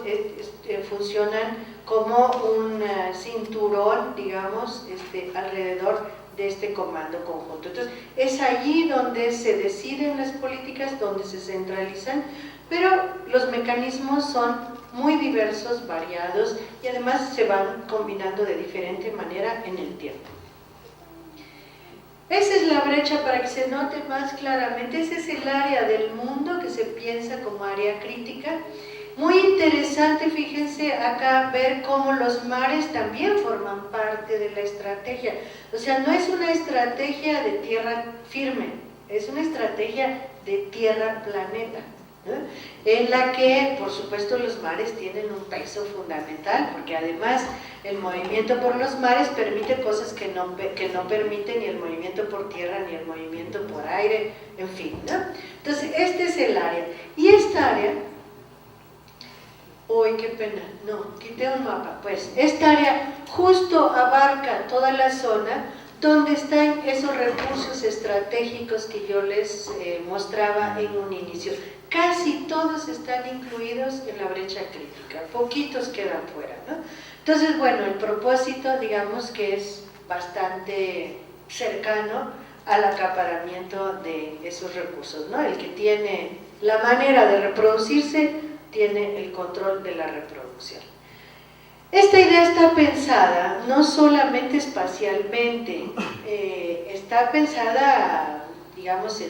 funcionan como un cinturón, digamos, alrededor de este comando conjunto. Entonces, es allí donde se deciden las políticas, donde se centralizan, pero los mecanismos son muy diversos, variados, y además se van combinando de diferente manera en el tiempo. Esa es la brecha para que se note más claramente. Ese es el área del mundo que se piensa como área crítica. Muy interesante, fíjense acá, ver cómo los mares también forman parte de la estrategia. O sea, no es una estrategia de tierra firme, es una estrategia de tierra-planeta, ¿no? En la que, por supuesto, los mares tienen un peso fundamental, porque además el movimiento por los mares permite cosas que no permite ni el movimiento por tierra ni el movimiento por aire, en fin, ¿no? Entonces, este es el área. Y esta área, uy, qué pena, no, quité un mapa, pues esta área justo abarca toda la zona donde están esos recursos estratégicos que yo les mostraba en un inicio. Casi todos están incluidos en la brecha crítica, poquitos quedan fuera, ¿no? Entonces, bueno, el propósito, digamos que es bastante cercano al acaparamiento de esos recursos, ¿no? El que tiene la manera de reproducirse tiene el control de la reproducción. Esta idea está pensada no solamente espacialmente, está pensada, digamos,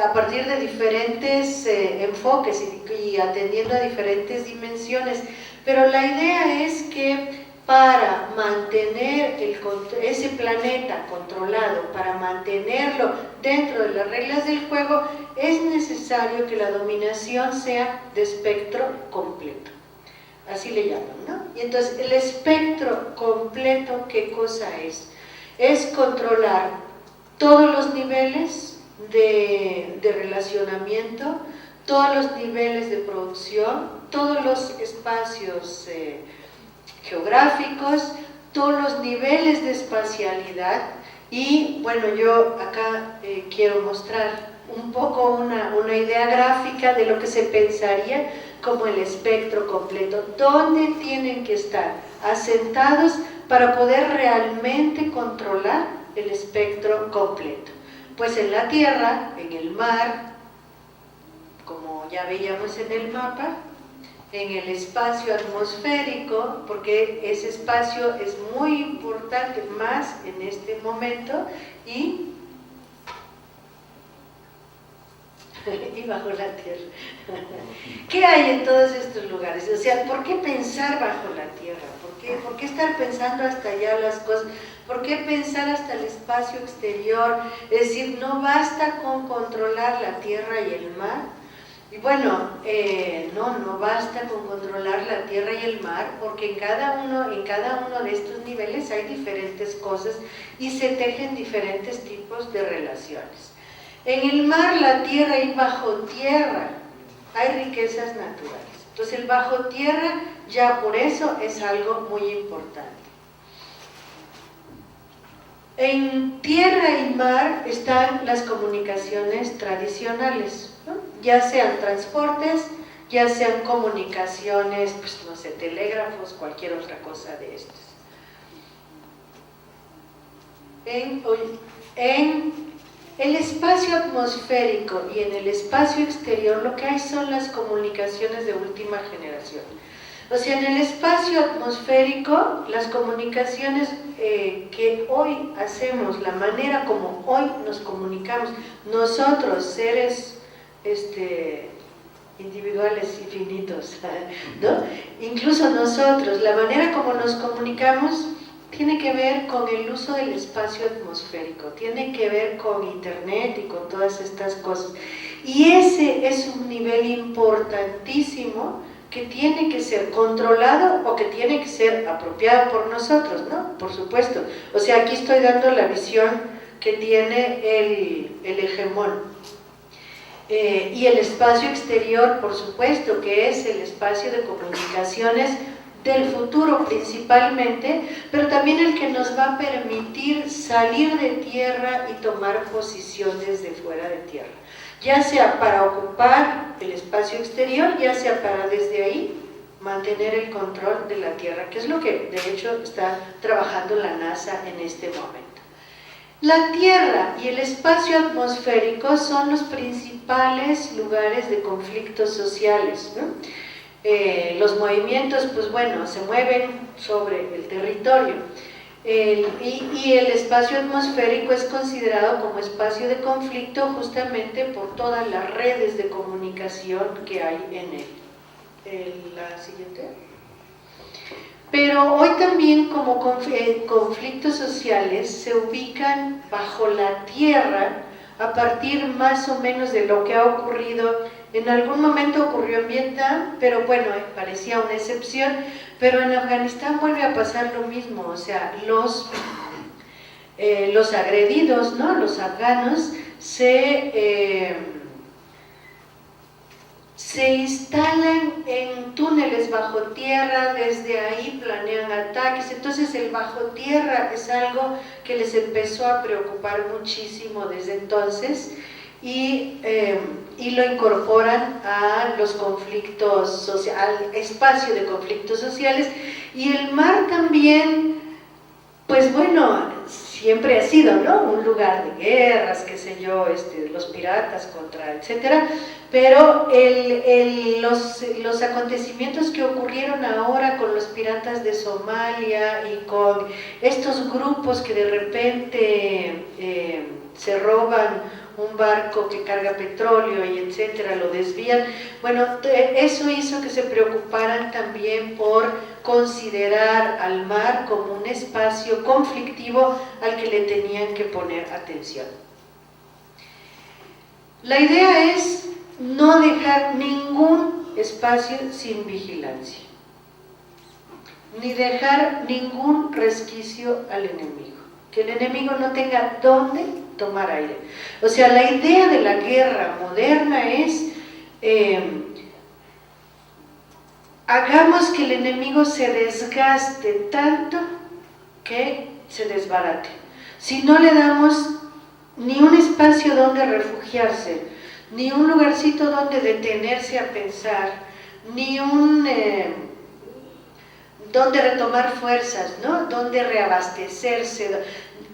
a partir de diferentes enfoques y atendiendo a diferentes dimensiones, pero la idea es que para mantener ese planeta controlado, para mantenerlo dentro de las reglas del juego, es necesario que la dominación sea de espectro completo. Así le llaman, ¿no? Y entonces, el espectro completo, ¿qué cosa es? Es controlar todos los niveles de relacionamiento, todos los niveles de producción, todos los espacios geográficos, todos los niveles de espacialidad. Y bueno, yo acá quiero mostrar un poco una idea gráfica de lo que se pensaría como el espectro completo, dónde tienen que estar asentados para poder realmente controlar el espectro completo. Pues en la Tierra, en el mar, como ya veíamos en el mapa, en el espacio atmosférico, porque ese espacio es muy importante más en este momento, y bajo la tierra. ¿Qué hay en todos estos lugares? O sea, ¿por qué pensar bajo la tierra? ¿Por qué estar pensando hasta allá las cosas? ¿Por qué pensar hasta el espacio exterior? Es decir, no basta con controlar la tierra y el mar. Y bueno, no basta con controlar la tierra y el mar, porque en cada uno de estos niveles hay diferentes cosas y se tejen diferentes tipos de relaciones. En el mar, la tierra y bajo tierra hay riquezas naturales. Entonces el bajo tierra ya por eso es algo muy importante. En tierra y mar están las comunicaciones tradicionales, ¿no? Ya sean transportes, ya sean comunicaciones, pues no sé, telégrafos, cualquier otra cosa de estas. En el espacio atmosférico y en el espacio exterior lo que hay son las comunicaciones de última generación. O sea, en el espacio atmosférico, las comunicaciones que hoy hacemos, la manera como hoy nos comunicamos, nosotros, seres individuales y finitos, ¿no? Incluso nosotros, la manera como nos comunicamos tiene que ver con el uso del espacio atmosférico, tiene que ver con internet y con todas estas cosas. Y ese es un nivel importantísimo que tiene que ser controlado o que tiene que ser apropiado por nosotros, ¿no? Por supuesto. O sea, aquí estoy dando la visión que tiene el hegemón. Y el espacio exterior, por supuesto, que es el espacio de comunicaciones del futuro principalmente, pero también el que nos va a permitir salir de tierra y tomar posición desde fuera de tierra, ya sea para ocupar el espacio exterior, ya sea para desde ahí mantener el control de la tierra, que es lo que de hecho está trabajando la NASA en este momento. La Tierra y el espacio atmosférico son los principales lugares de conflictos sociales, ¿no? Los movimientos, pues bueno, se mueven sobre el territorio. Y el espacio atmosférico es considerado como espacio de conflicto justamente por todas las redes de comunicación que hay en él. La siguiente. Pero hoy también como conflictos sociales se ubican bajo la tierra a partir más o menos de lo que ha ocurrido. En algún momento ocurrió en Vietnam, pero bueno, parecía una excepción, pero en Afganistán vuelve a pasar lo mismo, o sea, los agredidos, ¿no? Los afganos se instalan en túneles bajo tierra, desde ahí planean ataques. Entonces el bajo tierra es algo que les empezó a preocupar muchísimo desde entonces y lo incorporan a los conflictos sociales, al espacio de conflictos sociales. Y el mar también, pues bueno, siempre ha sido, ¿no?, un lugar de guerras, qué sé yo, los piratas contra, etcétera, pero los acontecimientos que ocurrieron ahora con los piratas de Somalia y con estos grupos que de repente se roban un barco que carga petróleo y etcétera, lo desvían. Bueno, eso hizo que se preocuparan también por considerar al mar como un espacio conflictivo al que le tenían que poner atención. La idea es no dejar ningún espacio sin vigilancia, ni dejar ningún resquicio al enemigo, que el enemigo no tenga dónde tomar aire. O sea, la idea de la guerra moderna es hagamos que el enemigo se desgaste tanto que se desbarate. Si no le damos ni un espacio donde refugiarse, ni un lugarcito donde detenerse a pensar, ni un donde retomar fuerzas, ¿no? Donde reabastecerse.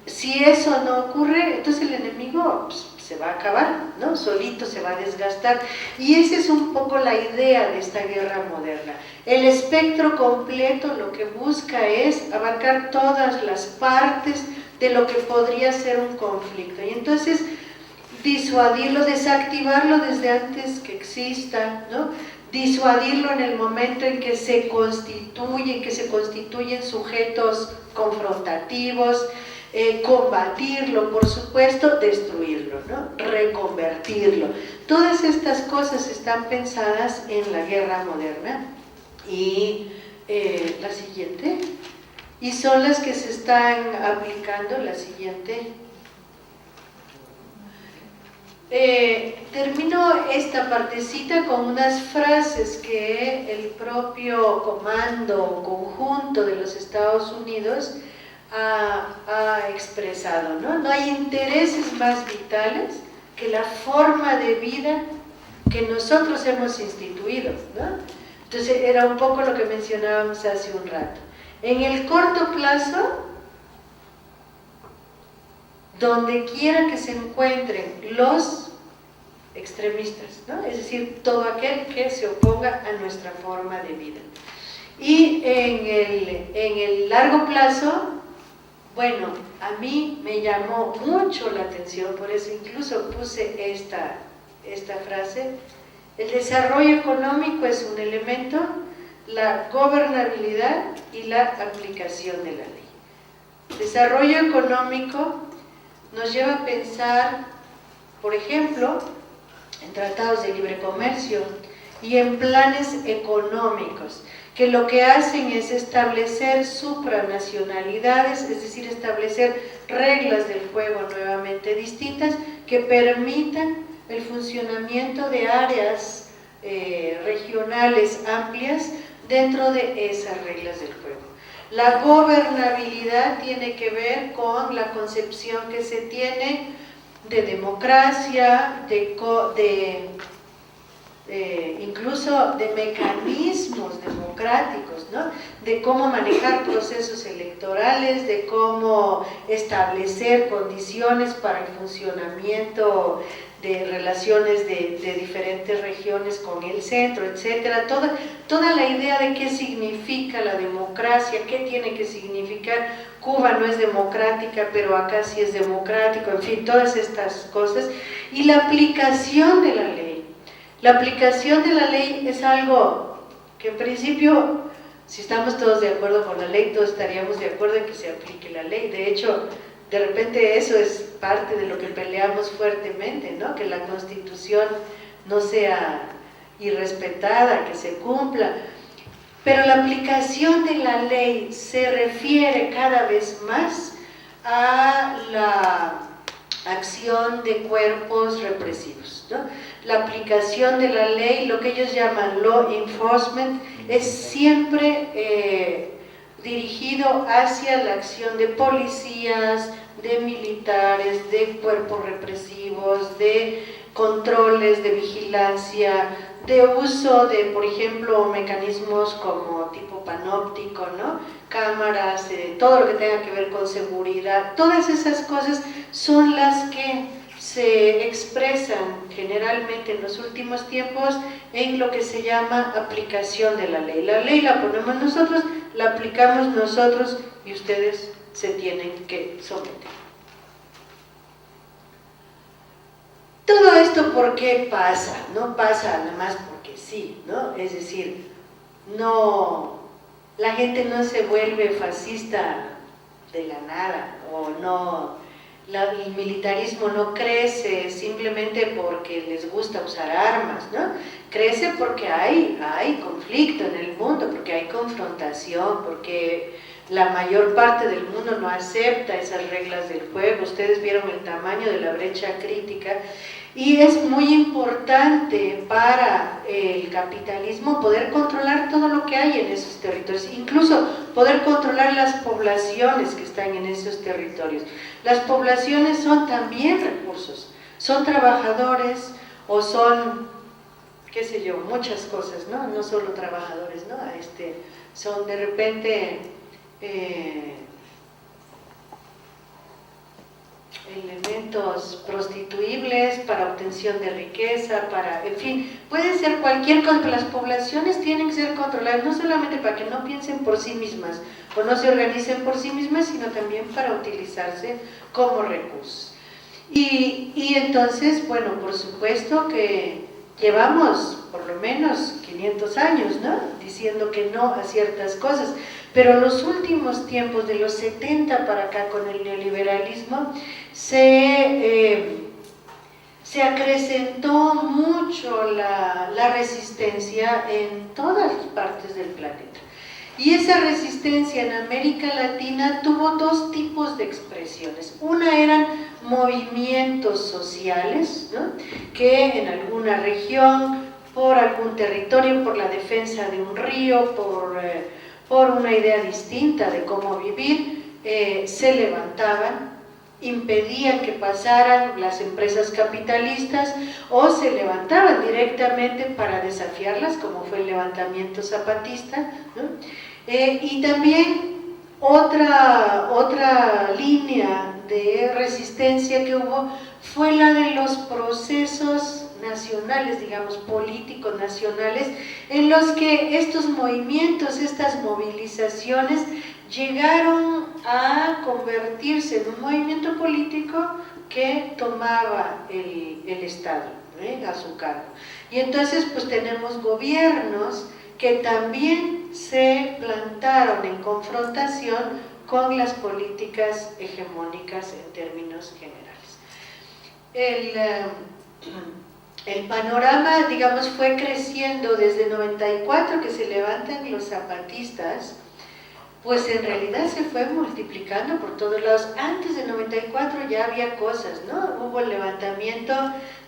Si eso no ocurre, entonces el enemigo se va a acabar, ¿no? Solito se va a desgastar. Y esa es un poco la idea de esta guerra moderna. El espectro completo lo que busca es abarcar todas las partes de lo que podría ser un conflicto. Y entonces disuadirlo, desactivarlo desde antes que exista, ¿no? Disuadirlo en el momento en que se constituyen sujetos confrontativos, combatirlo, por supuesto, destruirlo, ¿no? Reconvertirlo. Todas estas cosas están pensadas en la guerra moderna. Y la siguiente, y son las que se están aplicando. La siguiente. Termino esta partecita con unas frases que el propio comando conjunto de los Estados Unidos ha expresado, ¿no? No hay intereses más vitales que la forma de vida que nosotros hemos instituido, ¿no? Entonces era un poco lo que mencionábamos hace un rato. En el corto plazo, donde quiera que se encuentren los extremistas, ¿no? Es decir, todo aquel que se oponga a nuestra forma de vida. Y en el largo plazo, bueno, a mí me llamó mucho la atención, por eso incluso puse esta frase: el desarrollo económico es un elemento, la gobernabilidad y la aplicación de la ley. Desarrollo económico nos lleva a pensar, por ejemplo, en tratados de libre comercio y en planes económicos, que lo que hacen es establecer supranacionalidades, es decir, establecer reglas del juego nuevamente distintas que permitan el funcionamiento de áreas regionales amplias dentro de esas reglas del juego. La gobernabilidad tiene que ver con la concepción que se tiene de democracia, incluso de mecanismos democráticos, ¿no? De cómo manejar procesos electorales, de cómo establecer condiciones para el funcionamiento de relaciones de diferentes regiones con el centro, etcétera. Toda la idea de qué significa la democracia, qué tiene que significar. Cuba no es democrática, pero acá sí es democrático, en fin, todas estas cosas. Y la aplicación de la ley. La aplicación de la ley es algo que en principio, si estamos todos de acuerdo con la ley, todos estaríamos de acuerdo en que se aplique la ley. De hecho, de repente eso es parte de lo que peleamos fuertemente, ¿no? Que la Constitución no sea irrespetada, que se cumpla. Pero la aplicación de la ley se refiere cada vez más a la acción de cuerpos represivos, ¿no? La aplicación de la ley, lo que ellos llaman law enforcement, es siempre dirigido hacia la acción de policías, de militares, de cuerpos represivos, de controles, de vigilancia, de uso de, por ejemplo, mecanismos como tipo panóptico, ¿no? Cámaras, todo lo que tenga que ver con seguridad. Todas esas cosas son las que se expresan generalmente en los últimos tiempos en lo que se llama aplicación de la ley. La ley la ponemos nosotros, la aplicamos nosotros y ustedes se tienen que someter. Todo esto, ¿por qué pasa? No pasa nada más porque sí, ¿no? Es decir, no, la gente no se vuelve fascista de la nada, o no, el militarismo no crece simplemente porque les gusta usar armas, ¿no? Crece porque hay conflicto en el mundo, porque hay confrontación, porque la mayor parte del mundo no acepta esas reglas del juego. Ustedes vieron el tamaño de la brecha crítica y es muy importante para el capitalismo poder controlar todo lo que hay en esos territorios, incluso poder controlar las poblaciones que están en esos territorios. Las poblaciones son también recursos, son trabajadores o son, qué sé yo, muchas cosas, ¿no? No solo trabajadores, ¿no? Son de repente elementos prostituibles para obtención de riqueza, en fin, puede ser cualquier cosa, pero las poblaciones tienen que ser controladas, no solamente para que no piensen por sí mismas o no se organicen por sí mismas, sino también para utilizarse como recursos. Y entonces, bueno, por supuesto que llevamos por lo menos 500 años, ¿no?, diciendo que no a ciertas cosas, pero los últimos tiempos, de los 70 para acá, con el neoliberalismo, se acrecentó mucho la resistencia en todas las partes del planeta. Y esa resistencia en América Latina tuvo dos tipos de expresiones. Una eran movimientos sociales, ¿no?, que en alguna región, por algún territorio, por la defensa de un río, por una idea distinta de cómo vivir, se levantaban, impedían que pasaran las empresas capitalistas o se levantaban directamente para desafiarlas, como fue el levantamiento zapatista, ¿no? Y también otra línea de resistencia que hubo fue la de los procesos nacionales, digamos, políticos nacionales, en los que estos movimientos, estas movilizaciones llegaron a convertirse en un movimiento político que tomaba el Estado a su cargo. Y entonces pues tenemos gobiernos que también se plantaron en confrontación con las políticas hegemónicas en términos generales. El panorama, digamos, fue creciendo desde 94, que se levantan los zapatistas, pues en realidad se fue multiplicando por todos lados. Antes de 94 ya había cosas, ¿no? Hubo el levantamiento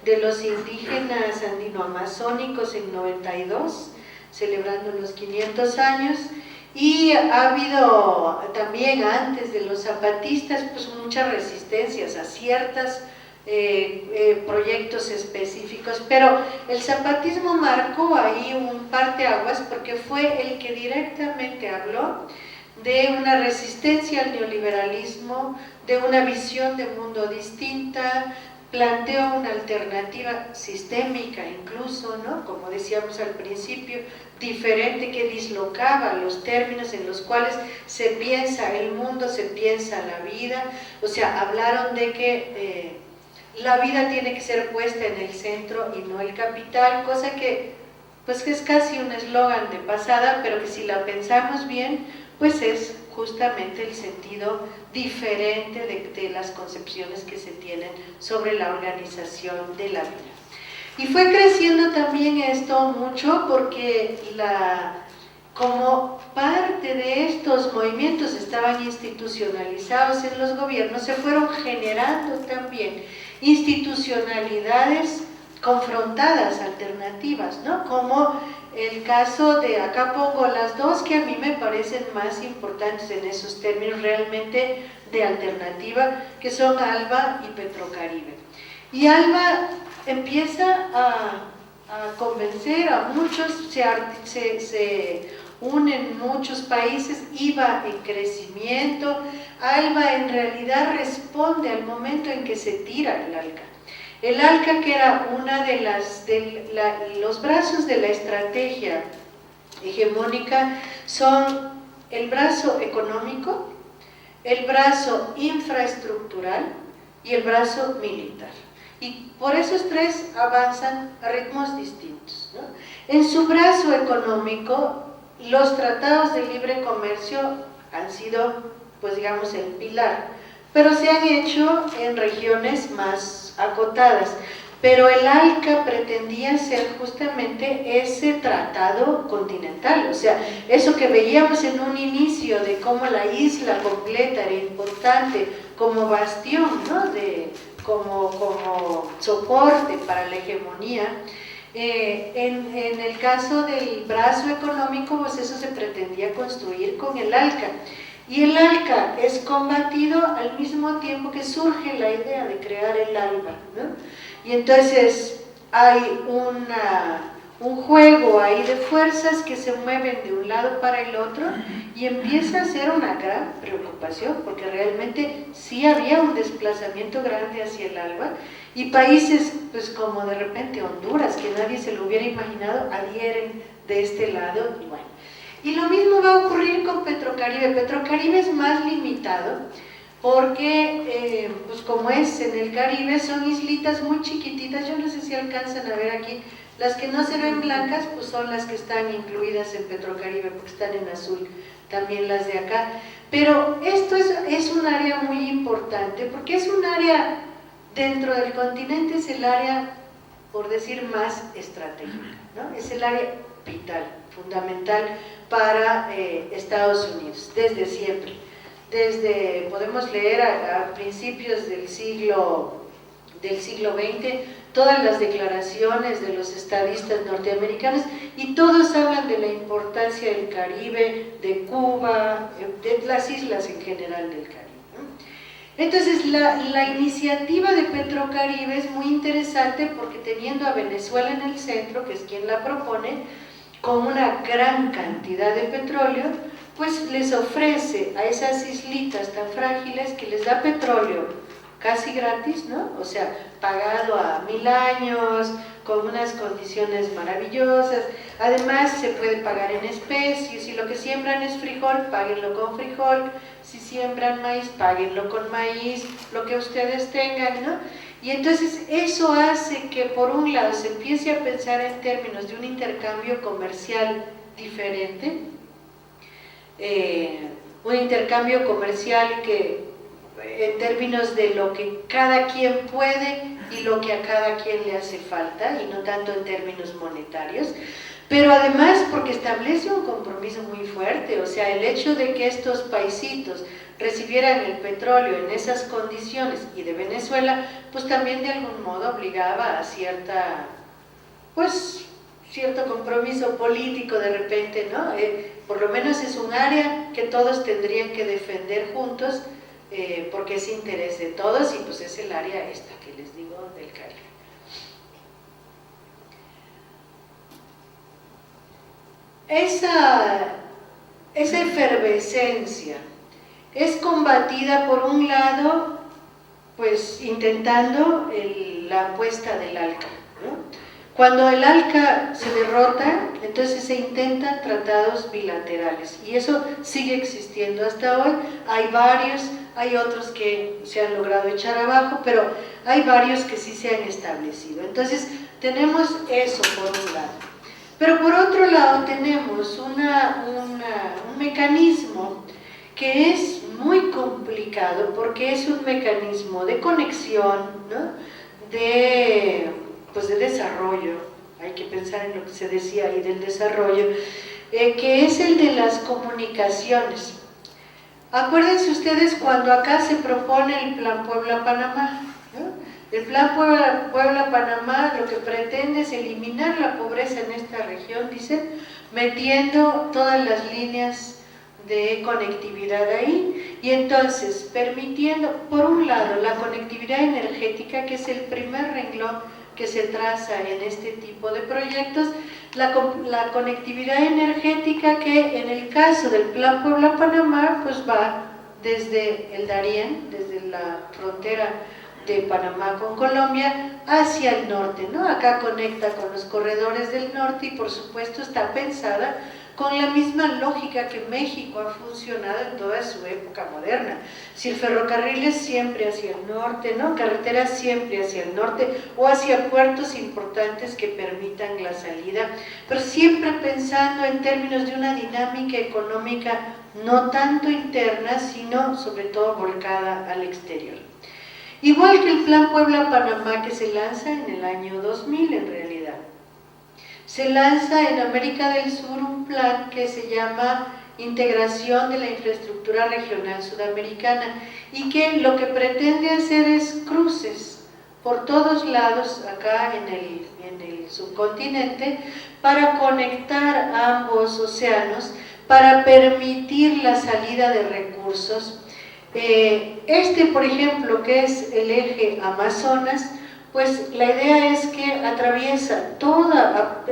de los indígenas andino-amazónicos en 92, celebrando los 500 años, y ha habido también antes de los zapatistas pues muchas resistencias a ciertas proyectos específicos, pero el zapatismo marcó ahí un parteaguas porque fue el que directamente habló de una resistencia al neoliberalismo, de una visión de mundo distinta, planteó una alternativa sistémica incluso, ¿no?, como decíamos al principio, diferente, que dislocaba los términos en los cuales se piensa el mundo, se piensa la vida. O sea, hablaron de que la vida tiene que ser puesta en el centro y no el capital, cosa que pues es casi un eslogan de pasada, pero que si la pensamos bien, pues es justamente el sentido diferente de las concepciones que se tienen sobre la organización de la vida. Y fue creciendo también esto mucho porque como parte de estos movimientos estaban institucionalizados en los gobiernos, se fueron generando también institucionalidades confrontadas, alternativas, ¿no? Como el caso de, acá pongo las dos que a mí me parecen más importantes en esos términos realmente de alternativa, que son ALBA y Petrocaribe. Y ALBA empieza a convencer a muchos, se unen muchos países, iba en crecimiento. ALBA en realidad responde al momento en que se tira el ALCA. El ALCA, que era una de los brazos de la estrategia hegemónica, son el brazo económico, el brazo infraestructural y el brazo militar. Y por esos tres avanzan a ritmos distintos, ¿no? En su brazo económico, los tratados de libre comercio han sido, pues digamos, el pilar, pero se han hecho en regiones más acotadas. Pero el ALCA pretendía ser justamente ese tratado continental, o sea, eso que veíamos en un inicio de cómo la isla completa era importante como bastión, ¿no? Como soporte para la hegemonía. En el caso del brazo económico, pues eso se pretendía construir con el ALCA. Y el ALCA es combatido al mismo tiempo que surge la idea de crear el ALBA, ¿no? Y entonces hay un juego ahí de fuerzas que se mueven de un lado para el otro y empieza a ser una gran preocupación, porque realmente sí había un desplazamiento grande hacia el ALBA, y países pues como de repente Honduras, que nadie se lo hubiera imaginado, adhieren de este lado, y bueno. Y lo mismo va a ocurrir con Petrocaribe. Petrocaribe es más limitado porque, pues como es en el Caribe, son islitas muy chiquititas. Yo no sé si alcanzan a ver aquí, las que no se ven blancas, pues son las que están incluidas en Petrocaribe, porque están en azul, también las de acá. Pero esto es un área muy importante, porque es un área, dentro del continente, es el área, por decir, más estratégica, ¿no? Es el área vital, fundamental para Estados Unidos, desde siempre. Podemos leer a principios del siglo XX, todas las declaraciones de los estadistas norteamericanos, y todos hablan de la importancia del Caribe, de Cuba, de las islas en general del Caribe, ¿no? Entonces la iniciativa de Petrocaribe es muy interesante porque, teniendo a Venezuela en el centro, que es quien la propone, con una gran cantidad de petróleo, pues les ofrece a esas islitas tan frágiles, que les da petróleo casi gratis, ¿no? O sea, pagado a 1000 años, con unas condiciones maravillosas. Además, se puede pagar en especie. Si lo que siembran es frijol, páguenlo con frijol. Si siembran maíz, páguenlo con maíz, lo que ustedes tengan, ¿no? Y entonces eso hace que, por un lado, se empiece a pensar en términos de un intercambio comercial diferente, un intercambio comercial que, en términos de lo que cada quien puede y lo que a cada quien le hace falta, y no tanto en términos monetarios, pero además porque establece un compromiso muy fuerte. O sea, el hecho de que estos paisitos recibieran el petróleo en esas condiciones, y de Venezuela, pues también de algún modo obligaba a cierto compromiso político de repente, ¿no? Por lo menos es un área que todos tendrían que defender juntos, porque es interés de todos, y pues es el área esta que les digo del Caribe. Esa efervescencia es combatida, por un lado, pues intentando la apuesta del ALCA, ¿no? Cuando el ALCA se derrota, entonces se intentan tratados bilaterales, y eso sigue existiendo hasta hoy. Hay varios, hay otros que se han logrado echar abajo, pero hay varios que sí se han establecido. Entonces tenemos eso por un lado. Pero por otro lado tenemos un mecanismo que es muy complicado, porque es un mecanismo de conexión, ¿no? de desarrollo. Hay que pensar en lo que se decía ahí del desarrollo, que es el de las comunicaciones. Acuérdense ustedes cuando acá se propone el Plan Puebla-Panamá, ¿no? El Plan Puebla-Panamá lo que pretende es eliminar la pobreza en esta región, dicen, metiendo todas las líneas de conectividad ahí, y entonces permitiendo, por un lado, la conectividad energética, que es el primer renglón que se traza en este tipo de proyectos, la conectividad energética que, en el caso del Plan Puebla-Panamá, pues va desde el Darién, desde la frontera de Panamá con Colombia, hacia el norte, ¿no? Acá conecta con los corredores del norte, y por supuesto está pensada con la misma lógica que México ha funcionado en toda su época moderna. Si el ferrocarril es siempre hacia el norte, ¿no? Carreteras siempre hacia el norte o hacia puertos importantes que permitan la salida, pero siempre pensando en términos de una dinámica económica no tanto interna, sino sobre todo volcada al exterior. Igual que el Plan Puebla-Panamá, que se lanza en el año 2000 en realidad. Se lanza en América del Sur un plan que se llama Integración de la Infraestructura Regional Sudamericana y que lo que pretende hacer es cruces por todos lados acá en el subcontinente para conectar ambos océanos, para permitir la salida de recursos. Por ejemplo, que es el eje Amazonas, pues la idea es que atraviesa toda,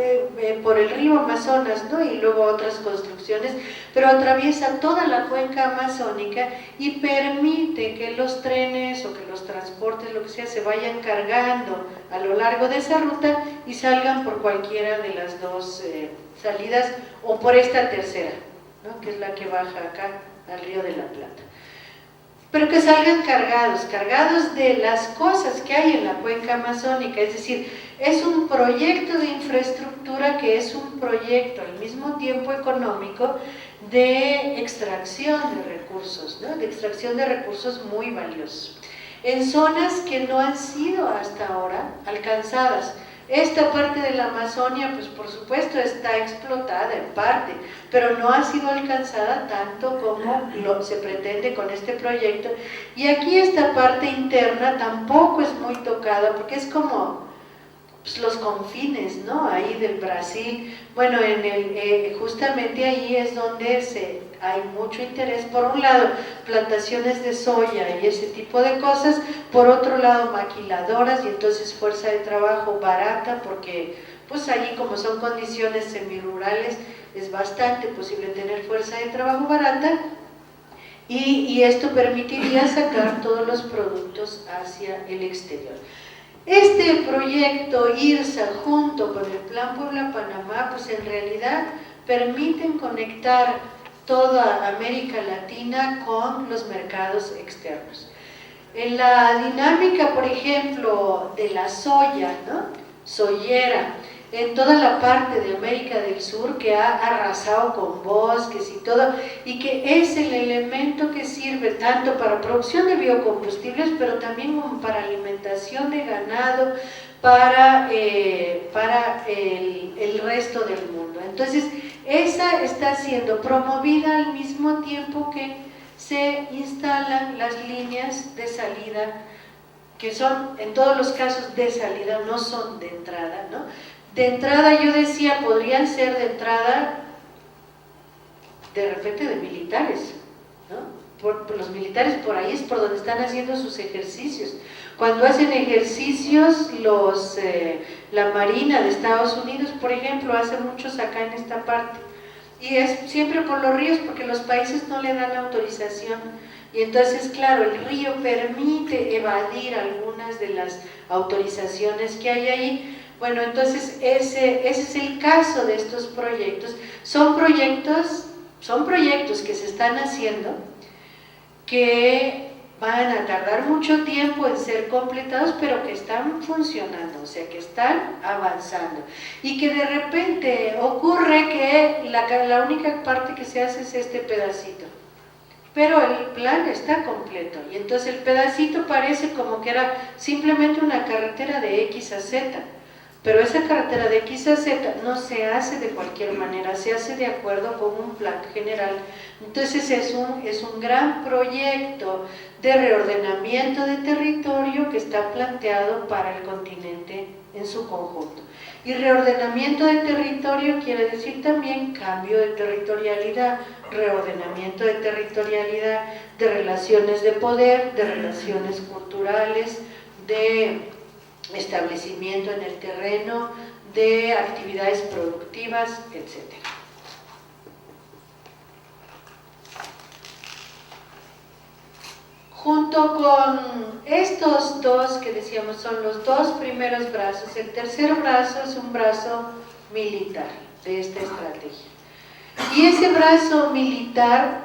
por el río Amazonas, ¿no? Y luego otras construcciones, pero atraviesa toda la cuenca amazónica y permite que los trenes o que los transportes, lo que sea, se vayan cargando a lo largo de esa ruta y salgan por cualquiera de las dos salidas o por esta tercera, ¿no? Que es la que baja acá al Río de la Plata. Pero que salgan cargados de las cosas que hay en la cuenca amazónica, es decir, es un proyecto de infraestructura que es un proyecto al mismo tiempo económico de extracción de recursos, ¿no? De extracción de recursos muy valiosos, en zonas que no han sido hasta ahora alcanzadas. Esta parte de la Amazonia, pues por supuesto está explotada en parte, pero no ha sido alcanzada tanto como se pretende con este proyecto. Y aquí esta parte interna tampoco es muy tocada, porque es como pues, los confines, ¿no? Ahí del Brasil. Bueno, justamente ahí es donde hay mucho interés, por un lado plantaciones de soya y ese tipo de cosas, por otro lado maquiladoras y entonces fuerza de trabajo barata, porque pues allí como son condiciones semirurales es bastante posible tener fuerza de trabajo barata y esto permitiría sacar todos los productos hacia el exterior. Este proyecto IRSA junto con el Plan Puebla-Panamá pues en realidad permiten conectar toda América Latina con los mercados externos. En la dinámica, por ejemplo, de la soya, ¿no? Soyera, en toda la parte de América del Sur que ha arrasado con bosques y todo, y que es el elemento que sirve tanto para producción de biocombustibles, pero también como para alimentación de ganado, para el resto del mundo. Entonces, esa está siendo promovida al mismo tiempo que se instalan las líneas de salida, que son en todos los casos de salida, no son de entrada, ¿no? De entrada yo decía, podrían ser de entrada de repente de militares, ¿no? Por los militares por ahí es por donde están haciendo sus ejercicios. Cuando hacen ejercicios la Marina de Estados Unidos, por ejemplo, hace muchos acá en esta parte, y es siempre por los ríos porque los países no le dan autorización, y entonces claro, el río permite evadir algunas de las autorizaciones que hay ahí. Bueno, entonces ese es el caso de estos proyectos. Son proyectos que se están haciendo, que van a tardar mucho tiempo en ser completados, pero que están funcionando, o sea, que están avanzando. Y que de repente ocurre que la única parte que se hace es este pedacito, pero el plan está completo, y entonces el pedacito parece como que era simplemente una carretera de X a Z, pero esa carretera de X a Z no se hace de cualquier manera, se hace de acuerdo con un plan general. Entonces es un gran proyecto de reordenamiento de territorio que está planteado para el continente en su conjunto. Y reordenamiento de territorio quiere decir también cambio de territorialidad, reordenamiento de territorialidad, de relaciones de poder, de relaciones culturales, de establecimiento en el terreno, de actividades productivas, etc. Junto con estos dos que decíamos son los dos primeros brazos, el tercer brazo es un brazo militar de esta estrategia. Y ese brazo militar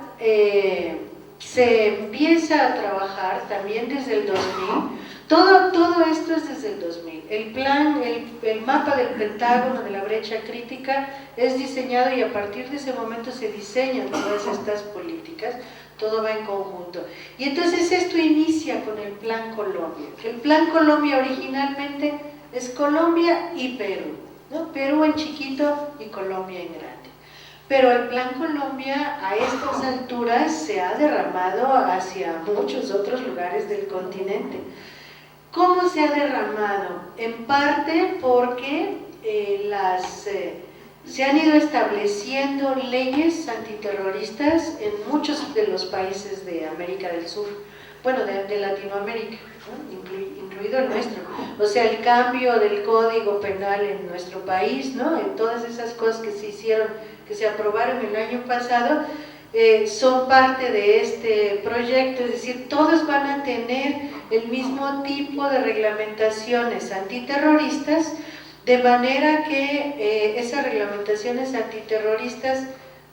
se empieza a trabajar también desde el 2000. Todo esto es desde el 2000. El plan, el mapa del Pentágono de la brecha crítica es diseñado y a partir de ese momento se diseñan todas estas políticas, todo va en conjunto. Y entonces esto inicia con el Plan Colombia. El Plan Colombia originalmente es Colombia y Perú, ¿no? Perú en chiquito y Colombia en grande. Pero el Plan Colombia a estas alturas se ha derramado hacia muchos otros lugares del continente. ¿Cómo se ha derramado? En parte porque se han ido estableciendo leyes antiterroristas en muchos de los países de América del Sur, bueno, de Latinoamérica, ¿no? Incluido el nuestro. O sea, el cambio del Código Penal en nuestro país, ¿no? En todas esas cosas que se hicieron, que se aprobaron el año pasado, son parte de este proyecto, es decir, todos van a tener el mismo tipo de reglamentaciones antiterroristas, de manera que esas reglamentaciones antiterroristas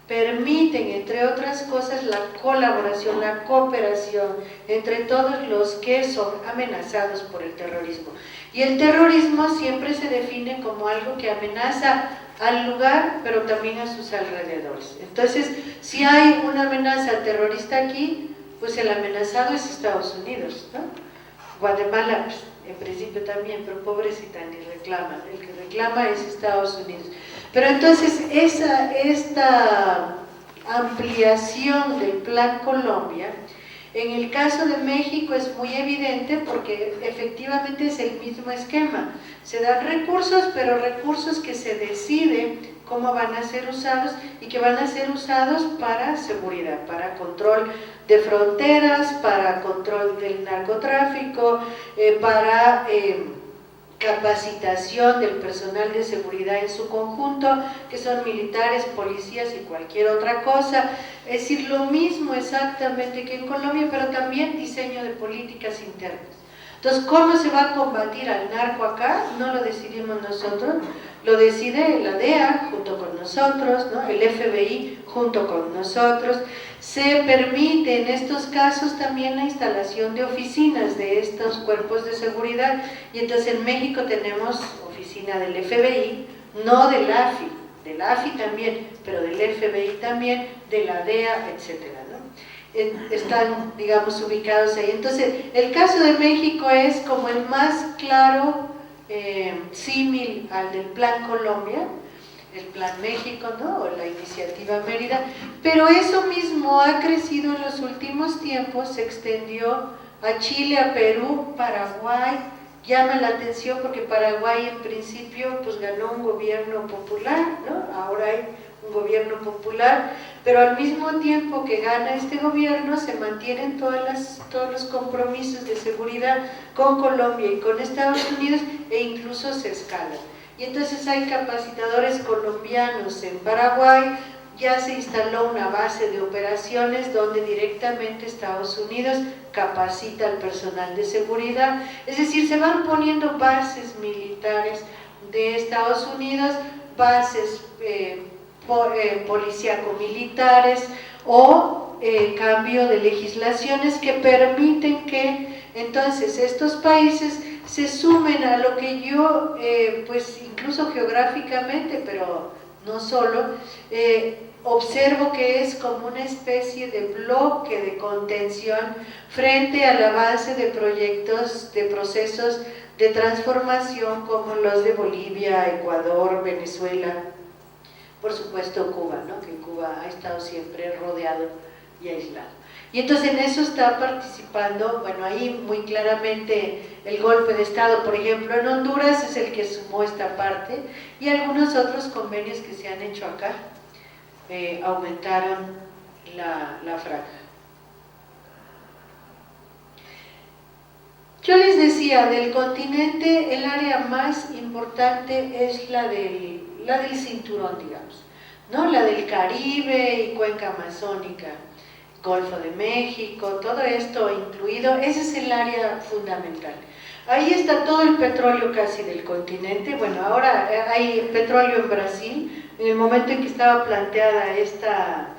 permiten, entre otras cosas, la colaboración, la cooperación entre todos los que son amenazados por el terrorismo. Y el terrorismo siempre se define como algo que amenaza al lugar, pero también a sus alrededores. Entonces, si hay una amenaza terrorista aquí, pues el amenazado es Estados Unidos, ¿no? Guatemala, pues, en principio también, pero pobrecita ni reclama, el que reclama es Estados Unidos. Pero entonces esta ampliación del Plan Colombia, en el caso de México es muy evidente porque efectivamente es el mismo esquema. Se dan recursos, pero recursos que se decide cómo van a ser usados y que van a ser usados para seguridad, para control de fronteras, para control del narcotráfico, para capacitación del personal de seguridad en su conjunto, que son militares, policías y cualquier otra cosa. Es decir, lo mismo exactamente que en Colombia, pero también diseño de políticas internas. Entonces, ¿cómo se va a combatir al narco acá? No lo decidimos nosotros, lo decide la DEA junto con nosotros, ¿no? El FBI junto con nosotros. Se permite en estos casos también la instalación de oficinas de estos cuerpos de seguridad, y entonces en México tenemos oficina del FBI, no del AFI también, pero del FBI también, de la DEA, etcétera, ¿no? Están, digamos, ubicados ahí. Entonces, el caso de México es como el más claro símil al del Plan Colombia, el Plan México, ¿no? O la Iniciativa Mérida, pero eso mismo ha crecido en los últimos tiempos, se extendió a Chile, a Perú, Paraguay. Llama la atención porque Paraguay en principio pues ganó un gobierno popular, ¿no? Ahora hay un gobierno popular, pero al mismo tiempo que gana este gobierno se mantienen todos los compromisos de seguridad con Colombia y con Estados Unidos, e incluso se escalan. Y entonces hay capacitadores colombianos en Paraguay. Ya se instaló una base de operaciones donde directamente Estados Unidos capacita al personal de seguridad, es decir, se van poniendo bases militares de Estados Unidos, bases policíaco-militares o cambio de legislaciones que permiten que entonces estos países se sumen a lo que yo, pues incluso geográficamente, pero no solo, observo que es como una especie de bloque de contención frente al avance de proyectos, de procesos de transformación como los de Bolivia, Ecuador, Venezuela, por supuesto Cuba, ¿no? Que Cuba ha estado siempre rodeado y aislado. Y entonces en eso está participando, bueno, ahí muy claramente el golpe de Estado, por ejemplo, en Honduras es el que sumó esta parte, y algunos otros convenios que se han hecho acá aumentaron la franja. Yo les decía, del continente el área más importante es la del cinturón, digamos, ¿no? La del Caribe y cuenca amazónica, Golfo de México, todo esto incluido, ese es el área fundamental. Ahí está todo el petróleo casi del continente. Bueno, ahora hay petróleo en Brasil, En el momento en que estaba planteada esta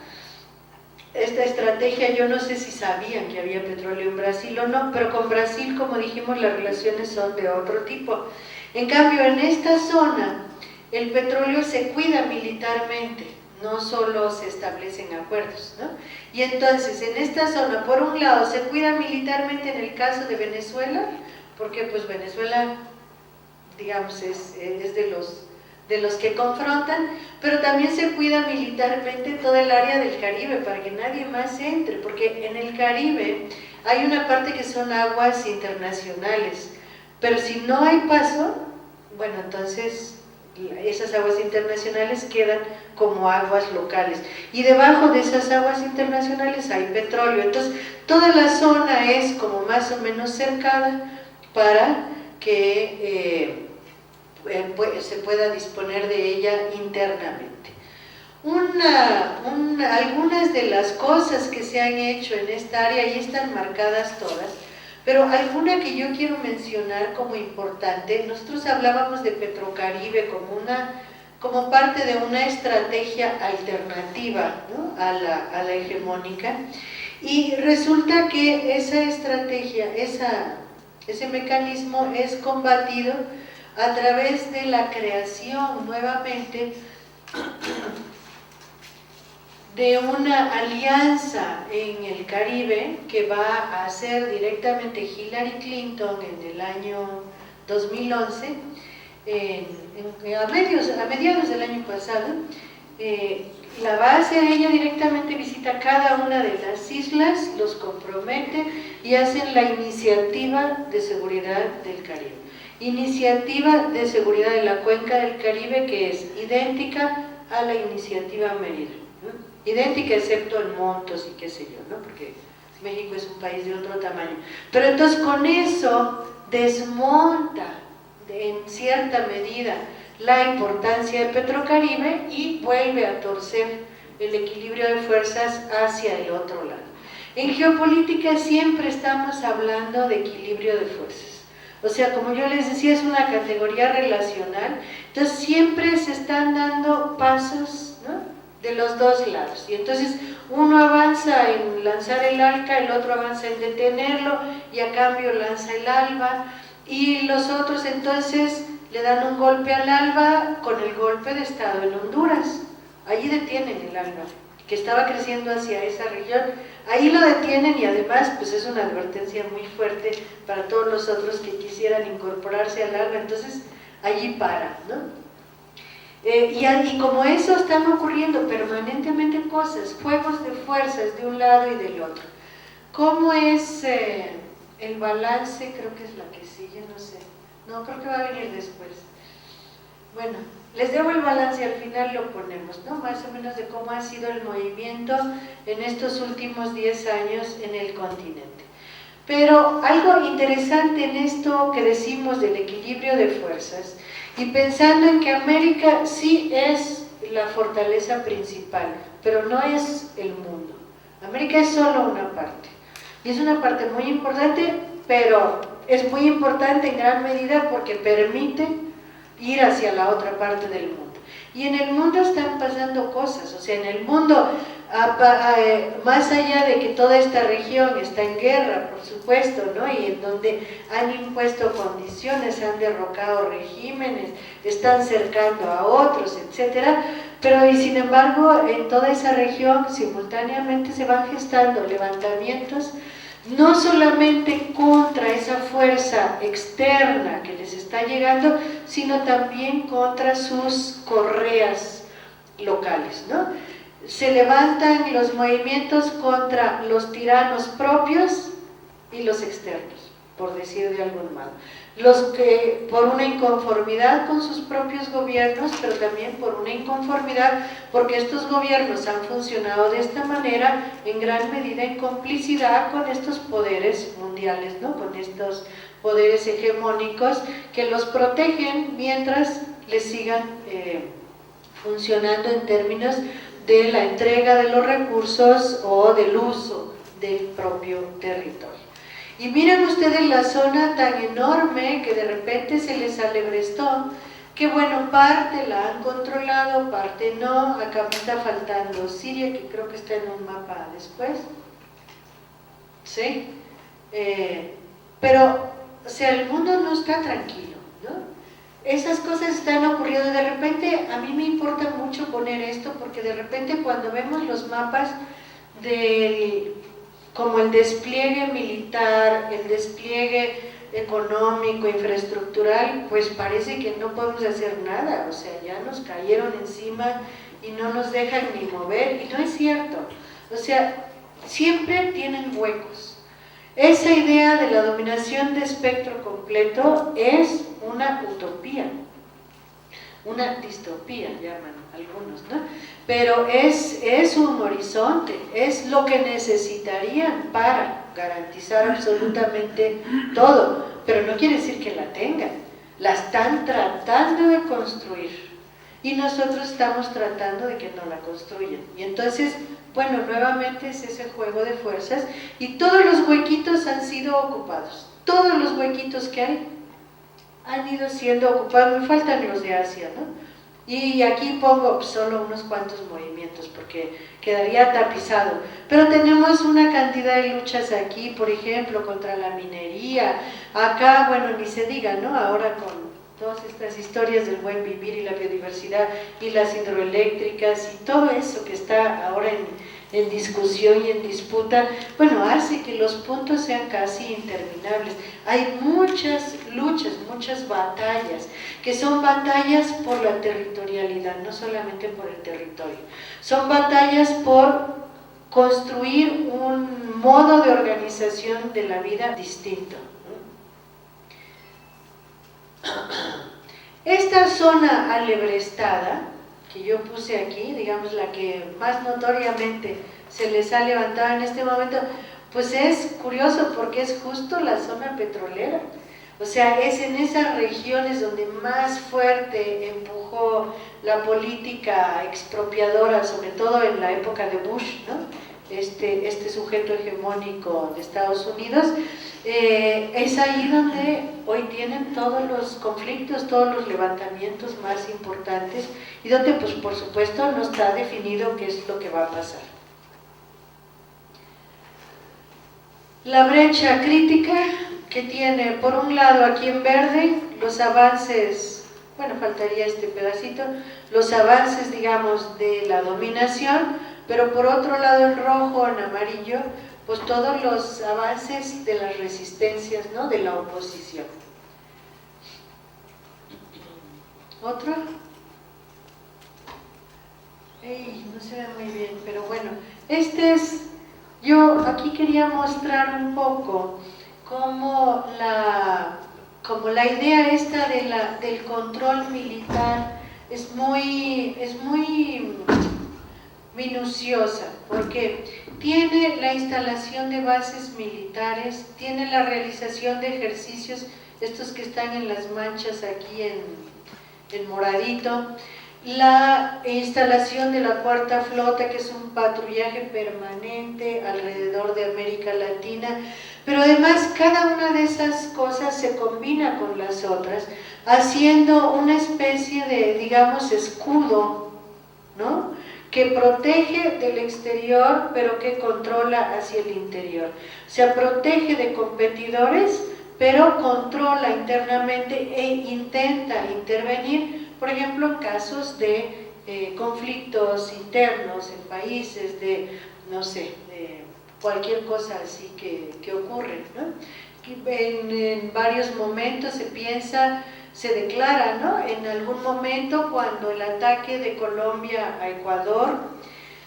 estrategia, yo no sé si sabían que había petróleo en Brasil o no, pero con Brasil, como dijimos, las relaciones son de otro tipo. En cambio, en esta zona, el petróleo se cuida militarmente, no solo se establecen acuerdos, ¿no? Y entonces, en esta zona, por un lado, se cuida militarmente en el caso de Venezuela, porque pues Venezuela, digamos, es de los que confrontan, pero también se cuida militarmente todo el área del Caribe para que nadie más entre, porque en el Caribe hay una parte que son aguas internacionales, pero si no hay paso, bueno, entonces esas aguas internacionales quedan como aguas locales, y debajo de esas aguas internacionales hay petróleo. Entonces toda la zona es como más o menos cercada para que se pueda disponer de ella internamente. Algunas de las cosas que se han hecho en esta área, y están marcadas todas, pero alguna que yo quiero mencionar como importante. Nosotros hablábamos de Petrocaribe como parte de una estrategia alternativa, ¿no?, a la hegemónica, y resulta que esa estrategia, ese mecanismo es combatido a través de la creación nuevamente de una alianza en el Caribe que va a hacer directamente Hillary Clinton en el año 2011, a mediados del año pasado. La va a hacer ella directamente, visita cada una de las islas, los compromete y hacen la iniciativa de seguridad del Caribe. Iniciativa de seguridad de la cuenca del Caribe, que es idéntica a la iniciativa Mérida, ¿no? Idéntica excepto en montos y qué sé yo, ¿no?, porque México es un país de otro tamaño. Pero entonces con eso desmonta en cierta medida la importancia de Petrocaribe y vuelve a torcer el equilibrio de fuerzas hacia el otro lado. En geopolítica siempre estamos hablando de equilibrio de fuerzas. O sea, como yo les decía, es una categoría relacional, entonces siempre se están dando pasos, ¿no?, de los dos lados, y entonces uno avanza en lanzar el arca, el otro avanza en detenerlo, y a cambio lanza el alba, y los otros entonces le dan un golpe al alba con el golpe de estado en Honduras. Allí detienen el alba, que estaba creciendo hacia esa región, ahí lo detienen, y además pues es una advertencia muy fuerte para todos los otros que quisieran incorporarse al alba, entonces allí para, ¿no? Y como eso están ocurriendo permanentemente cosas, juegos de fuerzas de un lado y del otro. ¿Cómo es el balance? Creo que es la que sigue, no sé. No, creo que va a venir después. Bueno, les debo el balance, al final lo ponemos, ¿no?, más o menos de cómo ha sido el movimiento en estos últimos 10 años en el continente. Pero algo interesante en esto que decimos del equilibrio de fuerzas, y pensando en que América sí es la fortaleza principal, pero no es el mundo. América es solo una parte, y es una parte muy importante, pero es muy importante en gran medida porque permite ir hacia la otra parte del mundo. Y en el mundo están pasando cosas, o sea, en el mundo, más allá de que toda esta región está en guerra, por supuesto, ¿no?, y en donde han impuesto condiciones, han derrocado regímenes, están cercando a otros, etcétera, pero y sin embargo en toda esa región simultáneamente se van gestando levantamientos, no solamente contra esa fuerza externa que les está llegando, sino también contra sus correas locales, ¿no? Se levantan los movimientos contra los tiranos propios y los externos, por decir de algún modo. Los que por una inconformidad con sus propios gobiernos, pero también por una inconformidad porque estos gobiernos han funcionado de esta manera, en gran medida en complicidad con estos poderes mundiales, ¿no?, con estos poderes hegemónicos que los protegen mientras les sigan funcionando en términos de la entrega de los recursos o del uso del propio territorio. Y miren ustedes la zona tan enorme que de repente se les alebrestó que bueno, parte la han controlado, parte no. Acá me está faltando Siria, que creo que está en un mapa después, ¿sí? Pero, o sea, el mundo no está tranquilo, ¿no? Esas cosas están ocurriendo. De repente, a mí me importa mucho poner esto, porque de repente cuando vemos los mapas como el despliegue militar, el despliegue económico, infraestructural, pues parece que no podemos hacer nada, o sea, ya nos cayeron encima y no nos dejan ni mover, y no es cierto. O sea, siempre tienen huecos. Esa idea de la dominación de espectro completo es una utopía, una distopía llaman algunos, ¿no? Pero es un horizonte, es lo que necesitarían para garantizar absolutamente todo, pero no quiere decir que la tengan, la están tratando de construir y nosotros estamos tratando de que no la construyan. Y entonces, bueno, nuevamente es ese juego de fuerzas y todos los huequitos han sido ocupados, todos los huequitos que hay han ido siendo ocupados. Me faltan los de Asia, ¿no? Y aquí pongo solo unos cuantos movimientos porque quedaría tapizado, pero tenemos una cantidad de luchas aquí, por ejemplo, contra la minería. Acá, bueno, ni se diga, ¿no? Ahora con todas estas historias del buen vivir y la biodiversidad y las hidroeléctricas y todo eso que está ahora en discusión y en disputa, bueno, hace que los puntos sean casi interminables. Hay muchas luchas, muchas batallas, que son batallas por la territorialidad, no solamente por el territorio. Son batallas por construir un modo de organización de la vida distinto. Esta zona alebrestada, que yo puse aquí, digamos la que más notoriamente se les ha levantado en este momento, pues es curioso porque es justo la zona petrolera. O sea, es en esas regiones donde más fuerte empujó la política expropiadora, sobre todo en la época de Bush, ¿no? Este sujeto hegemónico de Estados Unidos, es ahí donde hoy tienen todos los conflictos, todos los levantamientos más importantes y donde, pues por supuesto, no está definido qué es lo que va a pasar. La brecha crítica que tiene, por un lado, aquí en verde, los avances, bueno, faltaría este pedacito, los avances, digamos, de la dominación, pero por otro lado, en rojo, en amarillo, pues todos los avances de las resistencias, ¿no?, de la oposición. ¿Otro? No se ve muy bien, pero bueno, yo aquí quería mostrar un poco como la idea esta del control militar es muy minuciosa, porque tiene la instalación de bases militares, tiene la realización de ejercicios, estos que están en las manchas aquí en moradito, la instalación de la Cuarta Flota, que es un patrullaje permanente alrededor de América Latina, pero además cada una de esas cosas se combina con las otras, haciendo una especie de, digamos, escudo, ¿no?, que protege del exterior, pero que controla hacia el interior. O sea, protege de competidores, pero controla internamente e intenta intervenir, por ejemplo, en casos de conflictos internos en países, de, no sé, de cualquier cosa así que ocurre, ¿no? En varios momentos se declara, ¿no?, en algún momento cuando el ataque de Colombia a Ecuador,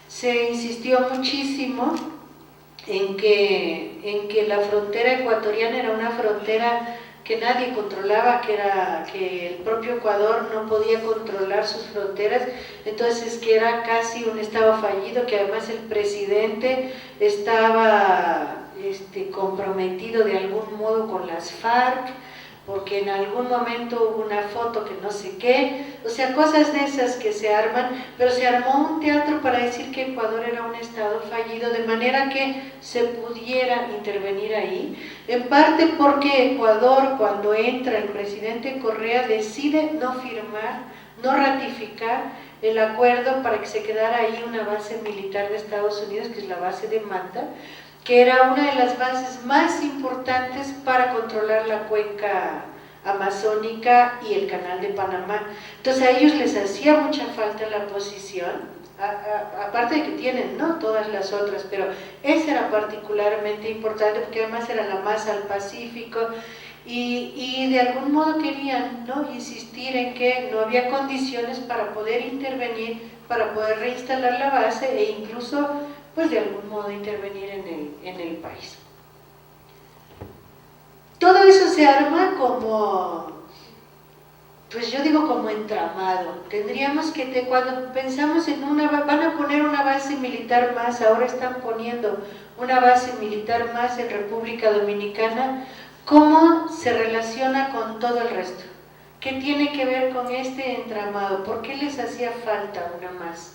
se insistió muchísimo en que la frontera ecuatoriana era una frontera que nadie controlaba, que el propio Ecuador no podía controlar sus fronteras, entonces que era casi un estado fallido, que además el presidente estaba comprometido de algún modo con las FARC, porque en algún momento hubo una foto que no sé qué, o sea, cosas de esas que se arman, pero se armó un teatro para decir que Ecuador era un estado fallido, de manera que se pudiera intervenir ahí, en parte porque Ecuador, cuando entra el presidente Correa, decide no firmar, no ratificar el acuerdo para que se quedara ahí una base militar de Estados Unidos, que es la base de Manta, que era una de las bases más importantes para controlar la cuenca amazónica y el canal de Panamá. Entonces a ellos les hacía mucha falta la posición, aparte de que tienen, ¿no?, todas las otras, pero esa era particularmente importante porque además era la más al Pacífico y de algún modo querían, ¿no?, insistir en que no había condiciones para poder intervenir, para poder reinstalar la base e incluso pues de algún modo intervenir en el país. Todo eso se arma como, pues yo digo como entramado. Tendríamos que, cuando pensamos en van a poner una base militar más, ahora están poniendo una base militar más en República Dominicana, ¿cómo se relaciona con todo el resto? ¿Qué tiene que ver con este entramado? ¿Por qué les hacía falta una más?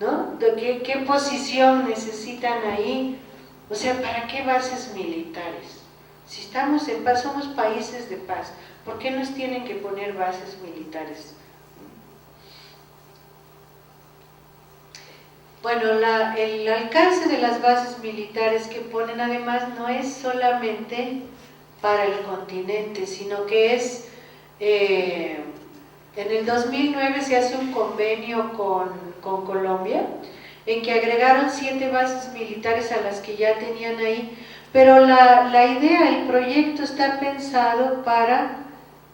¿No? ¿Qué posición necesitan ahí? O sea, ¿para qué bases militares? Si estamos en paz, somos países de paz, ¿por qué nos tienen que poner bases militares? Bueno, el alcance de las bases militares que ponen además no es solamente para el continente, sino que es, en el 2009 se hace un convenio con Colombia, en que agregaron 7 bases militares a las que ya tenían ahí, pero la idea, el proyecto está pensado para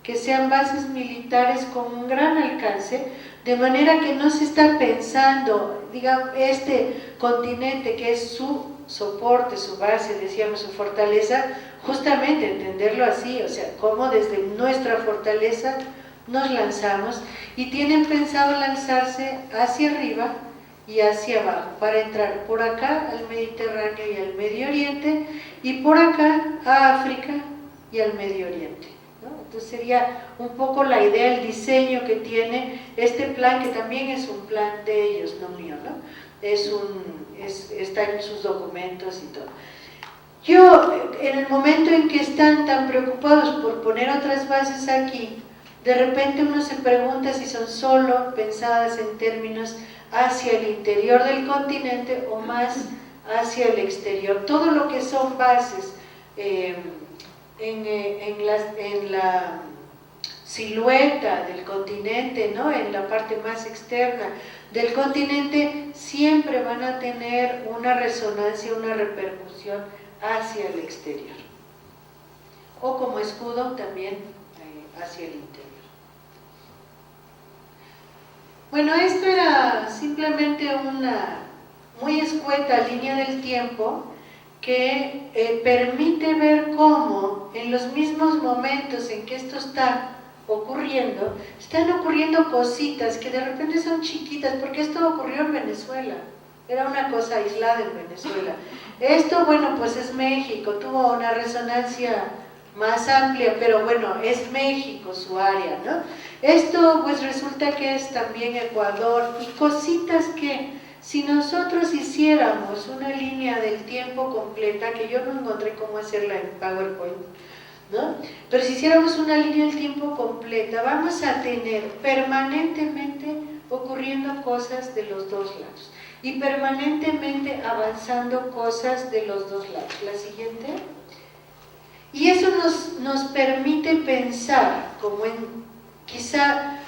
que sean bases militares con un gran alcance, de manera que no se está pensando, digamos, este continente que es su soporte, su base, decíamos, su fortaleza, justamente entenderlo así, o sea, cómo desde nuestra fortaleza nos lanzamos, y tienen pensado lanzarse hacia arriba y hacia abajo, para entrar por acá al Mediterráneo y al Medio Oriente, y por acá a África y al Medio Oriente, ¿no? Entonces sería un poco la idea, el diseño que tiene este plan, que también es un plan de ellos, no mío, ¿no? Está en sus documentos y todo. Yo, en el momento en que están tan preocupados por poner otras bases aquí, de repente uno se pregunta si son solo pensadas en términos hacia el interior del continente o más hacia el exterior. Todo lo que son bases en la silueta del continente, ¿no?, en la parte más externa del continente, siempre van a tener una resonancia, una repercusión hacia el exterior, o como escudo también hacia el interior. Bueno, esto era simplemente una muy escueta línea del tiempo que permite ver cómo en los mismos momentos en que esto está ocurriendo, están ocurriendo cositas que de repente son chiquitas, porque esto ocurrió en Venezuela, era una cosa aislada en Venezuela. Esto, bueno, pues es México, tuvo una resonancia más amplia, pero bueno, es México su área, ¿no? Esto pues resulta que es también Ecuador, y cositas que si nosotros hiciéramos una línea del tiempo completa, que yo no encontré cómo hacerla en PowerPoint, ¿no?, pero si hiciéramos una línea del tiempo completa, vamos a tener permanentemente ocurriendo cosas de los dos lados y permanentemente avanzando cosas de los dos lados. La siguiente. Y eso nos permite pensar como en quizá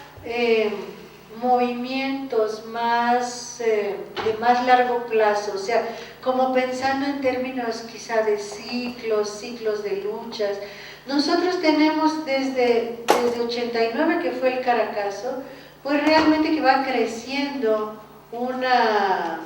movimientos más de más largo plazo, o sea, como pensando en términos quizá de ciclos de luchas. Nosotros tenemos desde 89, que fue el Caracazo, pues realmente que va creciendo una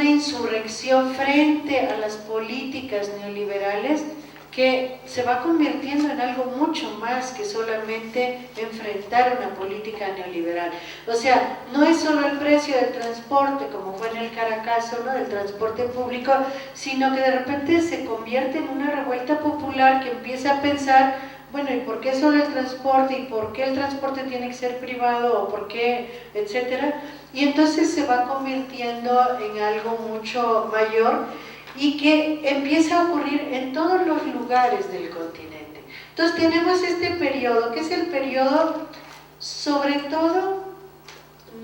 insurrección frente a las políticas neoliberales, que se va convirtiendo en algo mucho más que solamente enfrentar una política neoliberal. O sea, no es solo el precio del transporte, como fue en el Caracazo, ¿no?, del transporte público, sino que de repente se convierte en una revuelta popular que empieza a pensar bueno, ¿y por qué solo el transporte? ¿Y por qué el transporte tiene que ser privado? ¿O por qué? Etcétera. Y entonces se va convirtiendo en algo mucho mayor y que empieza a ocurrir en todos los lugares del continente. Entonces tenemos este periodo, que es el periodo sobre todo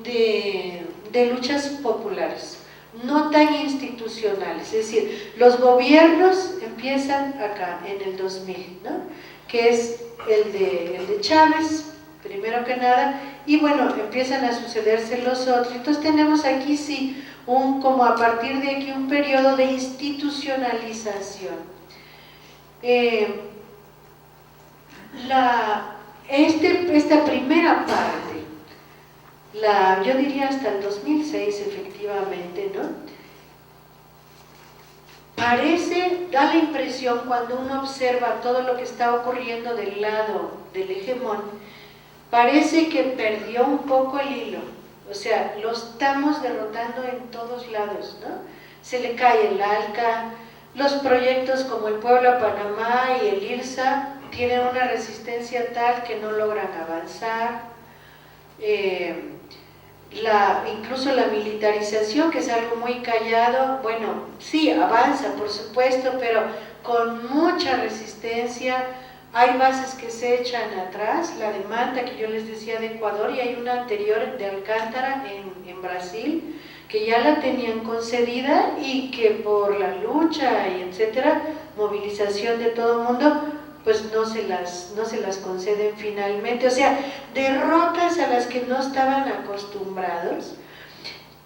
de luchas populares, no tan institucionales, es decir, los gobiernos empiezan acá en el 2000, ¿no? Que es el de Chávez, primero que nada, y bueno, empiezan a sucederse los otros. Entonces tenemos aquí sí, como a partir de aquí un periodo de institucionalización. Esta primera parte, yo diría hasta el 2006 efectivamente, ¿no? Da la impresión cuando uno observa todo lo que está ocurriendo del lado del hegemón, parece que perdió un poco el hilo, o sea, lo estamos derrotando en todos lados, ¿no? Se le cae el ALCA, los proyectos como el Puebla Panamá y el IRSA tienen una resistencia tal que no logran avanzar. Incluso la militarización, que es algo muy callado, bueno, sí, avanza, por supuesto, pero con mucha resistencia. Hay bases que se echan atrás, la demanda que yo les decía de Ecuador, y hay una anterior de Alcántara en Brasil, que ya la tenían concedida y que por la lucha y etcétera, movilización de todo el mundo, pues no se las conceden finalmente. O sea, derrotas a las que no estaban acostumbrados,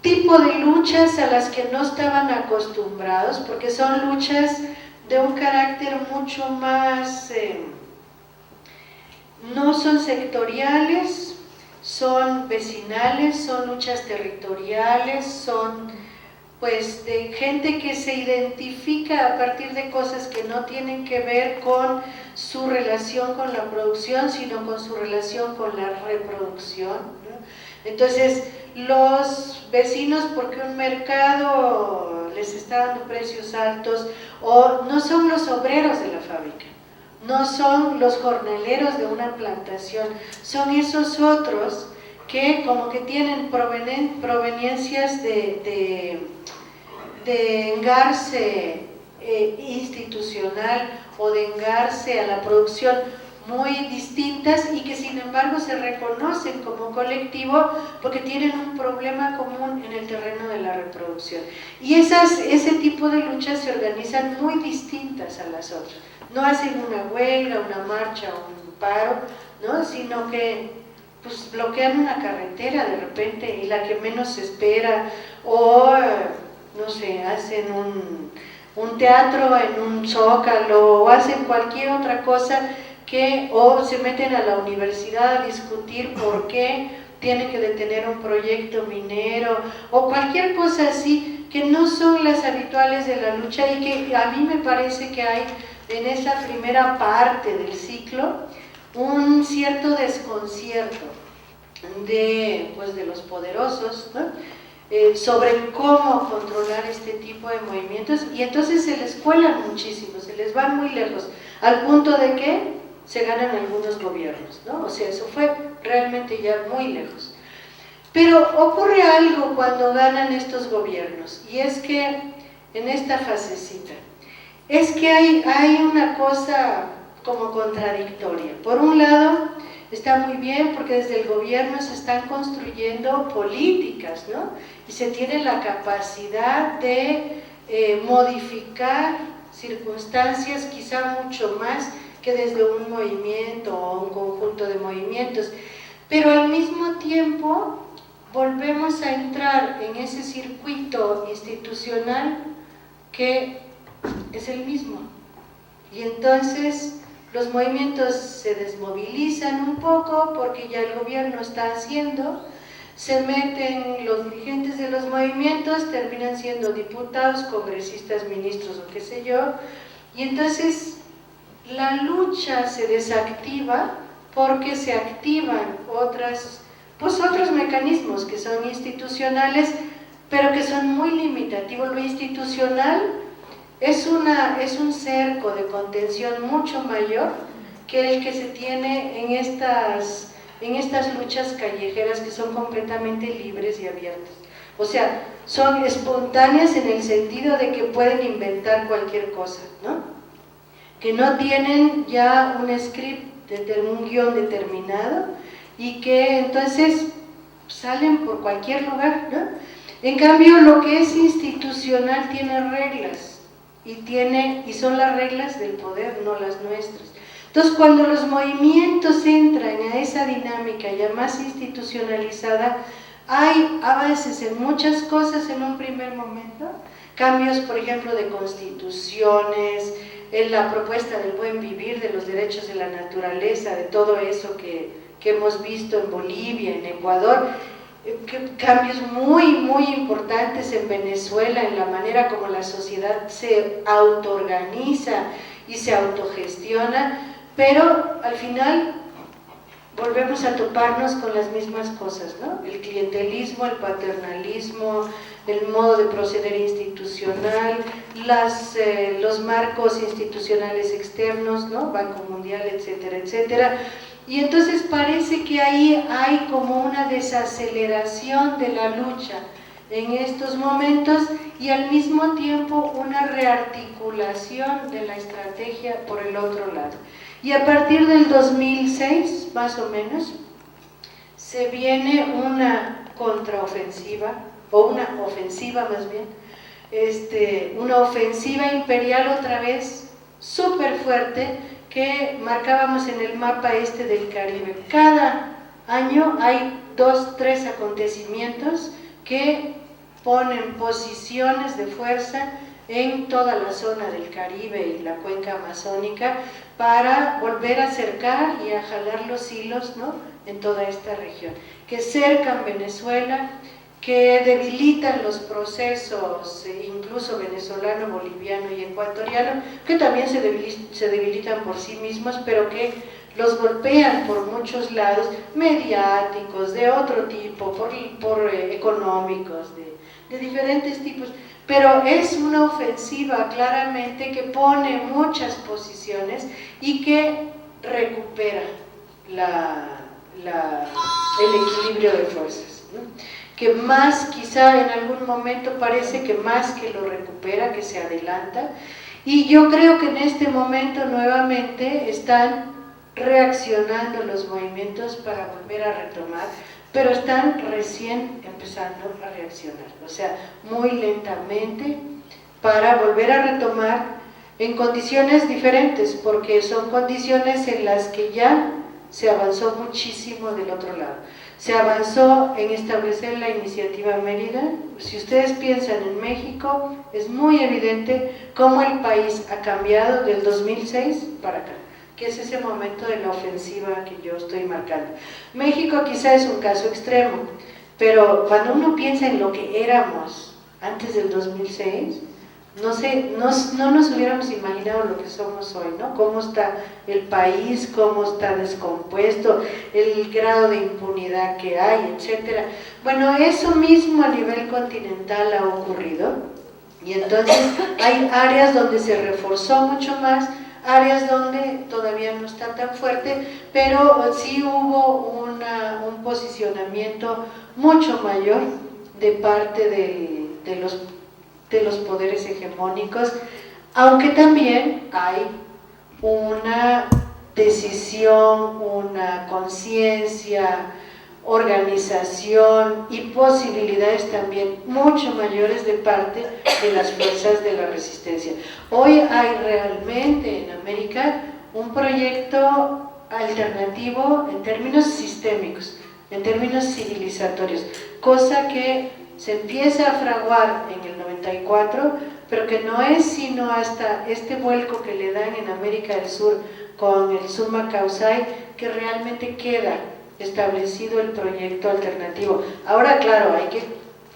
tipo de luchas a las que no estaban acostumbrados, porque son luchas de un carácter mucho más, no son sectoriales, son vecinales, son luchas territoriales, son pues de gente que se identifica a partir de cosas que no tienen que ver con su relación con la producción, sino con su relación con la reproducción, ¿no? Entonces, los vecinos, porque un mercado les está dando precios altos, o no son los obreros de la fábrica, no son los jornaleros de una plantación, son esos otros que como que tienen proveniencias de engarce institucional o de engarce a la producción muy distintas y que sin embargo se reconocen como colectivo porque tienen un problema común en el terreno de la reproducción. Y ese tipo de luchas se organizan muy distintas a las otras. No hacen una huelga, una marcha, un paro, ¿no? Sino que pues bloquean una carretera de repente y la que menos se espera, o no sé, hacen un teatro en un zócalo, o hacen cualquier otra cosa o se meten a la universidad a discutir por qué tienen que detener un proyecto minero, o cualquier cosa así, que no son las habituales de la lucha y que a mí me parece que hay en esa primera parte del ciclo un cierto desconcierto de los poderosos, ¿no? Sobre cómo controlar este tipo de movimientos, y entonces se les cuelan muchísimo, se les van muy lejos, al punto de que se ganan algunos gobiernos, ¿no? O sea, eso fue realmente ya muy lejos. Pero ocurre algo cuando ganan estos gobiernos, y es que en esta fasecita, es que hay una cosa como contradictoria. Por un lado, está muy bien porque desde el gobierno se están construyendo políticas, ¿no? Y se tiene la capacidad de modificar circunstancias quizá mucho más que desde un movimiento o un conjunto de movimientos. Pero al mismo tiempo volvemos a entrar en ese circuito institucional que es el mismo. Y entonces los movimientos se desmovilizan un poco porque ya el gobierno está haciendo, se meten los dirigentes de los movimientos, terminan siendo diputados, congresistas, ministros o qué sé yo, y entonces la lucha se desactiva porque se activan otros mecanismos que son institucionales, pero que son muy limitativos. Lo institucional es un cerco de contención mucho mayor que el que se tiene en estas luchas callejeras que son completamente libres y abiertas. O sea, son espontáneas en el sentido de que pueden inventar cualquier cosa, ¿no? Que no tienen ya un script, un guión determinado, y que entonces salen por cualquier lugar, ¿no? En cambio, lo que es institucional tiene reglas, y son las reglas del poder, no las nuestras. Entonces, cuando los movimientos entran a esa dinámica ya más institucionalizada, hay avances en muchas cosas en un primer momento, cambios, por ejemplo, de constituciones, en la propuesta del buen vivir, de los derechos de la naturaleza, de todo eso que hemos visto en Bolivia, en Ecuador, cambios muy importantes en Venezuela, en la manera como la sociedad se autoorganiza y se autogestiona, pero al final volvemos a toparnos con las mismas cosas, ¿no? El clientelismo, el paternalismo, el modo de proceder institucional, los marcos institucionales externos, ¿no? Banco Mundial, etcétera, etcétera. Y entonces parece que ahí hay como una desaceleración de la lucha en estos momentos y al mismo tiempo una rearticulación de la estrategia por el otro lado. Y a partir del 2006, más o menos, se viene una contraofensiva, o una ofensiva más bien, una ofensiva imperial otra vez, súper fuerte, que marcábamos en el mapa del Caribe. Cada año hay 2, 3 acontecimientos que ponen posiciones de fuerza en toda la zona del Caribe y la cuenca amazónica para volver a acercar y a jalar los hilos, ¿no?, en toda esta región, que cercan Venezuela, que debilitan los procesos, incluso venezolano, boliviano y ecuatoriano, que también se debilitan por sí mismos, pero que los golpean por muchos lados, mediáticos, de otro tipo, por económicos, de diferentes tipos. Pero es una ofensiva claramente que pone muchas posiciones y que recupera el equilibrio de fuerzas, ¿no? Que más, quizá en algún momento parece que más que lo recupera, que se adelanta, y yo creo que en este momento nuevamente están reaccionando los movimientos para volver a retomar, pero están recién empezando a reaccionar, o sea, muy lentamente, para volver a retomar en condiciones diferentes, porque son condiciones en las que ya se avanzó muchísimo del otro lado. Se avanzó en establecer la iniciativa Mérida. Si ustedes piensan en México, es muy evidente cómo el país ha cambiado del 2006 para acá, que es ese momento de la ofensiva que yo estoy marcando. México quizá es un caso extremo, pero cuando uno piensa en lo que éramos antes del 2006, no nos hubiéramos imaginado lo que somos hoy, ¿no? Cómo está el país, cómo está descompuesto, el grado de impunidad que hay, etcétera. Bueno, eso mismo a nivel continental ha ocurrido, y entonces hay áreas donde se reforzó mucho más, áreas donde todavía no está tan fuerte, pero sí hubo un posicionamiento mucho mayor de parte de los poderes hegemónicos, aunque también hay una decisión, una conciencia, organización y posibilidades también mucho mayores de parte de las fuerzas de la resistencia. Hoy hay realmente en América un proyecto alternativo en términos sistémicos, en términos civilizatorios, cosa que se empieza a fraguar en el 94, pero que no es sino hasta este vuelco que le dan en América del Sur con el Summa Causai que realmente queda establecido el proyecto alternativo. Ahora, claro, hay que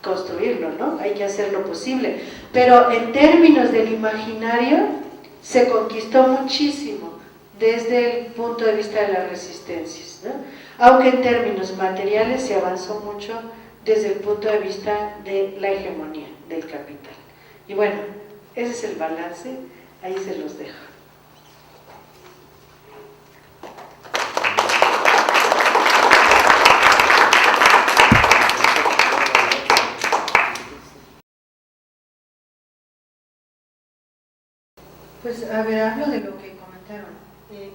construirlo, ¿no? Hay que hacer lo posible, pero en términos del imaginario se conquistó muchísimo desde el punto de vista de las resistencias, ¿no? Aunque en términos materiales se avanzó mucho desde el punto de vista de la hegemonía del capital. Y bueno, ese es el balance, ahí se los dejo. Pues, a ver, hablo de lo que comentaron.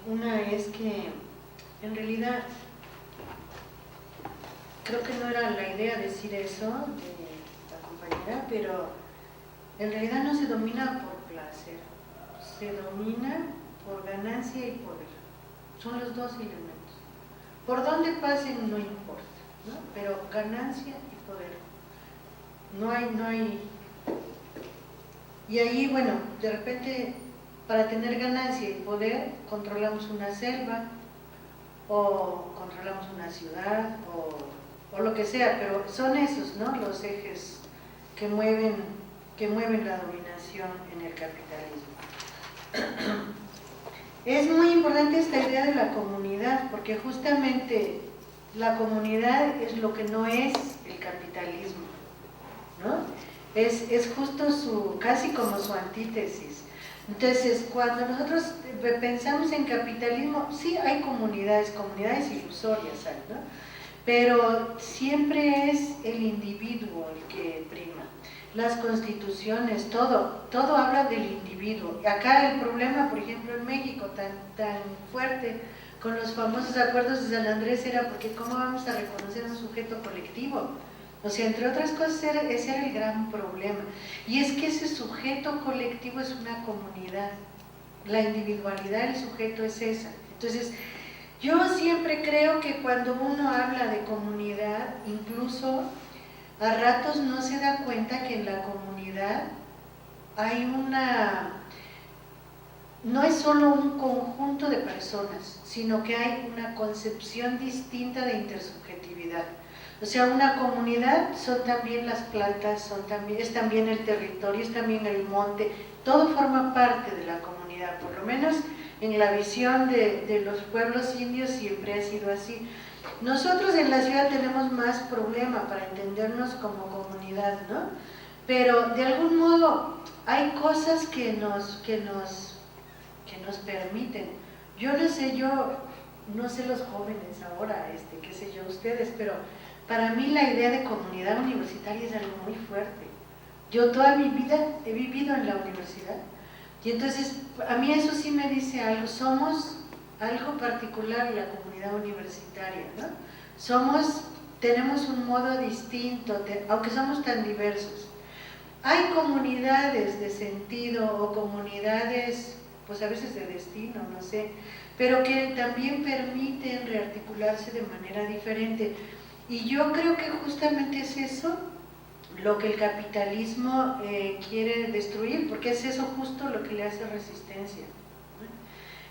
Una es que, en realidad, creo que no era la idea decir eso de la compañera, pero en realidad no se domina por placer, se domina por ganancia y poder. Son los dos elementos. Por dónde pasen no importa, ¿no? Pero ganancia y poder. No hay. Y ahí, bueno, de repente, para tener ganancia y poder, controlamos una selva, o controlamos una ciudad, o lo que sea, pero son esos, ¿no?, los ejes que mueven la dominación en el capitalismo. Es muy importante esta idea de la comunidad, porque justamente la comunidad es lo que no es el capitalismo, ¿no? Es justo casi como su antítesis. Entonces, cuando nosotros pensamos en capitalismo, sí hay comunidades ilusorias, ¿no? Pero siempre es el individuo el que prima. Las constituciones, todo habla del individuo. Acá el problema, por ejemplo, en México, tan fuerte con los famosos acuerdos de San Andrés era porque ¿cómo vamos a reconocer un sujeto colectivo? O sea, entre otras cosas, ese era el gran problema. Y es que ese sujeto colectivo es una comunidad. La individualidad del sujeto es esa. Entonces, yo siempre creo que cuando uno habla de comunidad, incluso a ratos no se da cuenta que en la comunidad hay no es solo un conjunto de personas, sino que hay una concepción distinta de intersubjetividad. O sea, una comunidad son también las plantas, es también el territorio, es también el monte, todo forma parte de la comunidad, por lo menos en la visión de los pueblos indios siempre ha sido así. Nosotros en la ciudad tenemos más problema para entendernos como comunidad, ¿no? Pero de algún modo hay cosas que nos permiten. Yo no sé los jóvenes ahora, qué sé yo, ustedes, pero para mí la idea de comunidad universitaria es algo muy fuerte. Yo toda mi vida he vivido en la universidad y entonces a mí eso sí me dice algo. Somos algo particular la comunidad universitaria, ¿no? Tenemos un modo distinto, aunque somos tan diversos. Hay comunidades de sentido o comunidades, pues a veces de destino, no sé, pero que también permiten rearticularse de manera diferente. Y yo creo que justamente es eso lo que el capitalismo quiere destruir, porque es eso justo lo que le hace resistencia.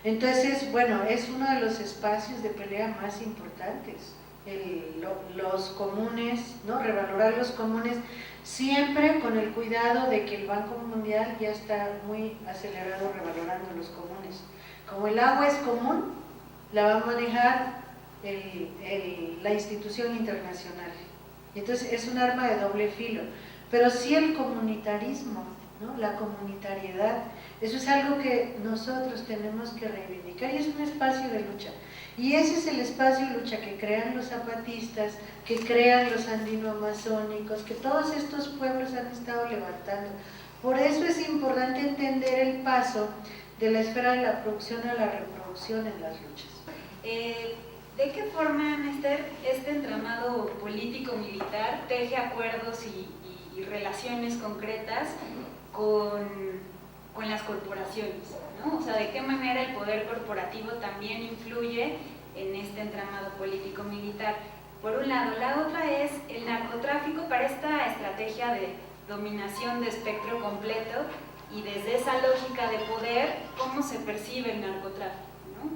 Entonces, bueno, es uno de los espacios de pelea más importantes, los comunes, ¿no? Revalorar los comunes, siempre con el cuidado de que el Banco Mundial ya está muy acelerado revalorando los comunes. Como el agua es común, la va a manejar la institución internacional. Entonces es un arma de doble filo. Pero sí el comunitarismo, ¿no? La comunitariedad, eso es algo que nosotros tenemos que reivindicar y es un espacio de lucha. Y ese es el espacio de lucha que crean los zapatistas, que crean los andino-amazónicos, que todos estos pueblos han estado levantando. Por eso es importante entender el paso de la esfera de la producción a la reproducción en las luchas. ¿De qué forma, Néstor, este entramado político-militar teje acuerdos y relaciones concretas con las corporaciones, ¿no? O sea, ¿de qué manera el poder corporativo también influye en este entramado político-militar? Por un lado. La otra es el narcotráfico para esta estrategia de dominación de espectro completo y desde esa lógica de poder, ¿cómo se percibe el narcotráfico, ¿no?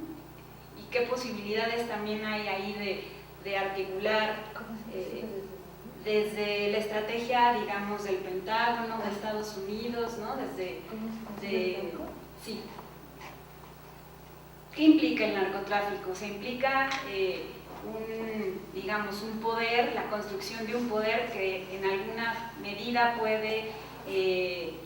Y qué posibilidades también hay ahí de articular desde la estrategia, digamos, del Pentágono, de Estados Unidos, ¿no? Sí. ¿Qué implica el narcotráfico? Se implica un poder, la construcción de un poder que en alguna medida puede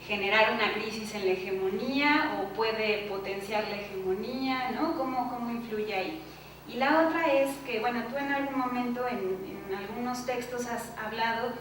generar una crisis en la hegemonía o puede potenciar la hegemonía, ¿no? ¿Cómo influye ahí? Y la otra es que, bueno, tú en algún momento en algunos textos has hablado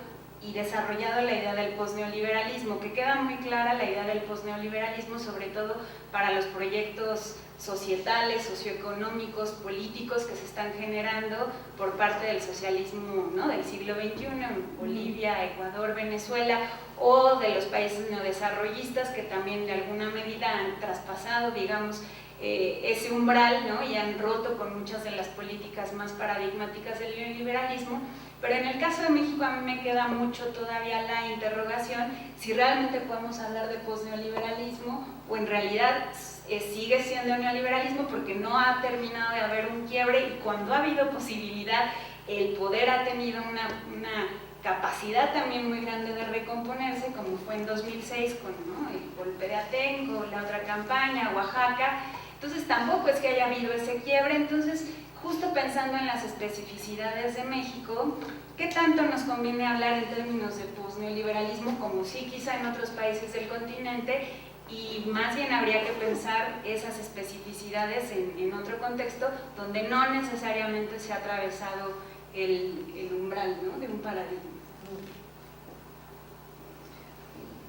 y desarrollado la idea del posneoliberalismo, que queda muy clara la idea del posneoliberalismo, sobre todo para los proyectos societales, socioeconómicos, políticos que se están generando por parte del socialismo, ¿no?, del siglo XXI, en Bolivia, Ecuador, Venezuela, o de los países neodesarrollistas que también de alguna medida han traspasado, digamos, ese umbral, ¿no?, y han roto con muchas de las políticas más paradigmáticas del neoliberalismo. Pero en el caso de México a mí me queda mucho todavía la interrogación si realmente podemos hablar de posneoliberalismo o en realidad sigue siendo neoliberalismo, porque no ha terminado de haber un quiebre, y cuando ha habido posibilidad, el poder ha tenido una capacidad también muy grande de recomponerse, como fue en 2006 con, ¿no?, el golpe de Atenco, la otra campaña, Oaxaca. Entonces tampoco es que haya habido ese quiebre. Entonces, justo pensando en las especificidades de México, ¿qué tanto nos conviene hablar en términos de posneoliberalismo, como sí quizá en otros países del continente? Y más bien habría que pensar esas especificidades en otro contexto, donde no necesariamente se ha atravesado el umbral, ¿no?, de un paradigma.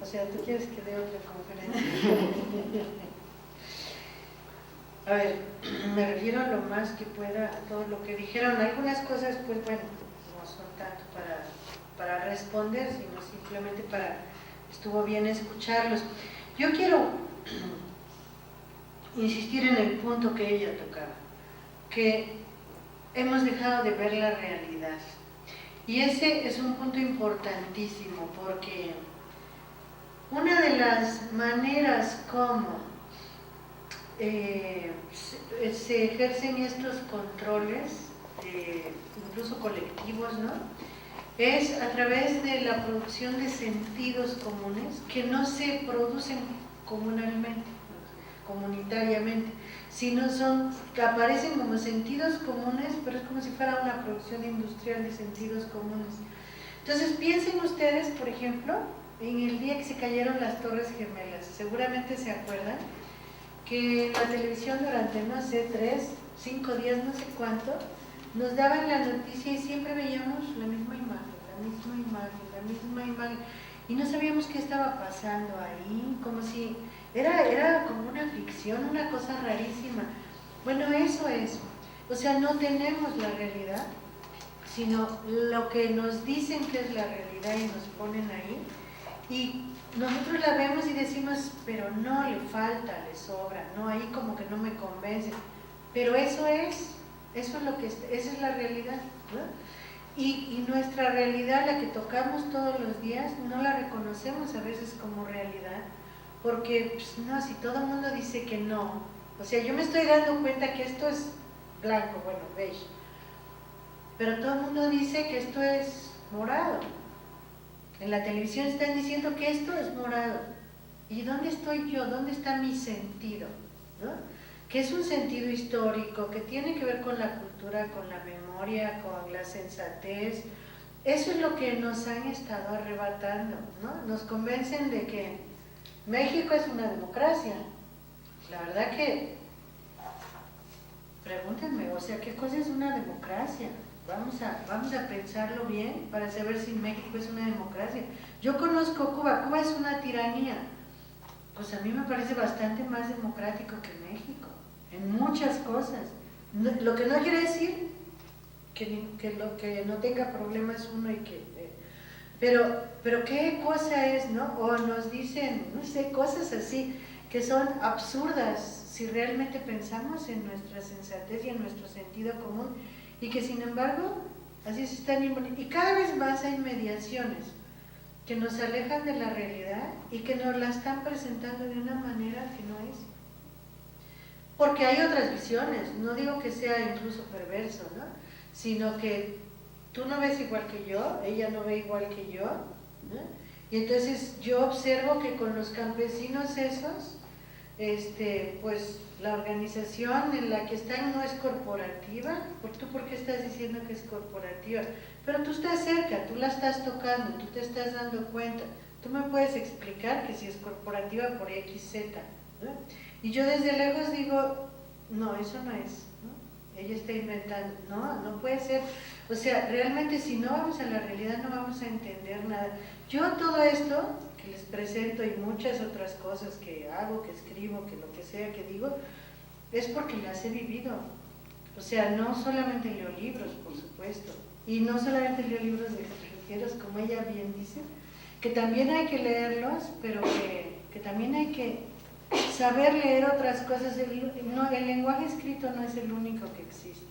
O sea, ¿tú quieres que dé otra conferencia? A ver, me refiero a lo más que pueda a todo lo que dijeron. Algunas cosas, pues bueno, no son tanto para responder, sino simplemente estuvo bien escucharlos. Yo quiero insistir en el punto que ella tocaba, que hemos dejado de ver la realidad. Y ese es un punto importantísimo, porque una de las maneras como se ejercen estos controles, incluso colectivos, ¿no?, es a través de la producción de sentidos comunes que no se producen comunalmente, comunitariamente, sino que aparecen como sentidos comunes, pero es como si fuera una producción industrial de sentidos comunes. Entonces piensen ustedes, por ejemplo, en el día que se cayeron las Torres Gemelas. Seguramente se acuerdan que la televisión durante, no sé, 3, 5 días, no sé cuánto, nos daban la noticia y siempre veíamos la misma imagen, y no sabíamos qué estaba pasando ahí, como si era como una ficción, una cosa rarísima. Bueno, eso es, o sea, no tenemos la realidad, sino lo que nos dicen que es la realidad y nos ponen ahí, y nosotros la vemos y decimos, pero no, le falta, le sobra, no, ahí como que no me convence, pero eso es lo que esa es la realidad, ¿no? Y nuestra realidad, la que tocamos todos los días, no la reconocemos a veces como realidad, porque pues, no, si todo el mundo dice que no, o sea, yo me estoy dando cuenta que esto es blanco, bueno, beige, pero todo el mundo dice que esto es morado. En la televisión están diciendo que esto es morado. ¿Y dónde estoy yo? ¿Dónde está mi sentido? ¿No? Que es un sentido histórico, que tiene que ver con la cultura, con la memoria, con la sensatez. Eso es lo que nos han estado arrebatando, ¿no? Nos convencen de que México es una democracia. La verdad que, pregúntenme, o sea, ¿qué cosa es una democracia? Vamos a pensarlo bien para saber si México es una democracia. Yo conozco Cuba, Cuba es una tiranía. Pues a mí me parece bastante más democrático que México, en muchas cosas. Lo que no quiere decir que lo que no tenga problemas uno y que... pero qué cosa es, ¿no? O nos dicen, no sé, cosas así, que son absurdas si realmente pensamos en nuestra sensatez y en nuestro sentido común, y que sin embargo, así se están imponiendo. Y cada vez más hay mediaciones que nos alejan de la realidad y que nos la están presentando de una manera que no es. Porque hay otras visiones, no digo que sea incluso perverso, ¿no? Sino que tú no ves igual que yo, ella no ve igual que yo, ¿no? Y entonces yo observo que con los campesinos esos, pues la organización en la que están no es corporativa. ¿Tú por qué estás diciendo que es corporativa? Pero tú estás cerca, tú la estás tocando, tú te estás dando cuenta. Tú me puedes explicar que si es corporativa por XZ, ¿no? Y yo desde lejos digo, no, eso no es, ¿no? ella está inventando. No, no puede ser. O sea, realmente si no vamos a la realidad no vamos a entender nada. Yo todo esto que les presento y muchas otras cosas que hago, que escribo, que lo que sea que digo, es porque las he vivido. O sea, no solamente leo libros, por supuesto, y no solamente leo libros de extranjeros, como ella bien dice, que también hay que leerlos, pero que también hay que saber leer otras cosas. El lenguaje escrito no es el único que existe.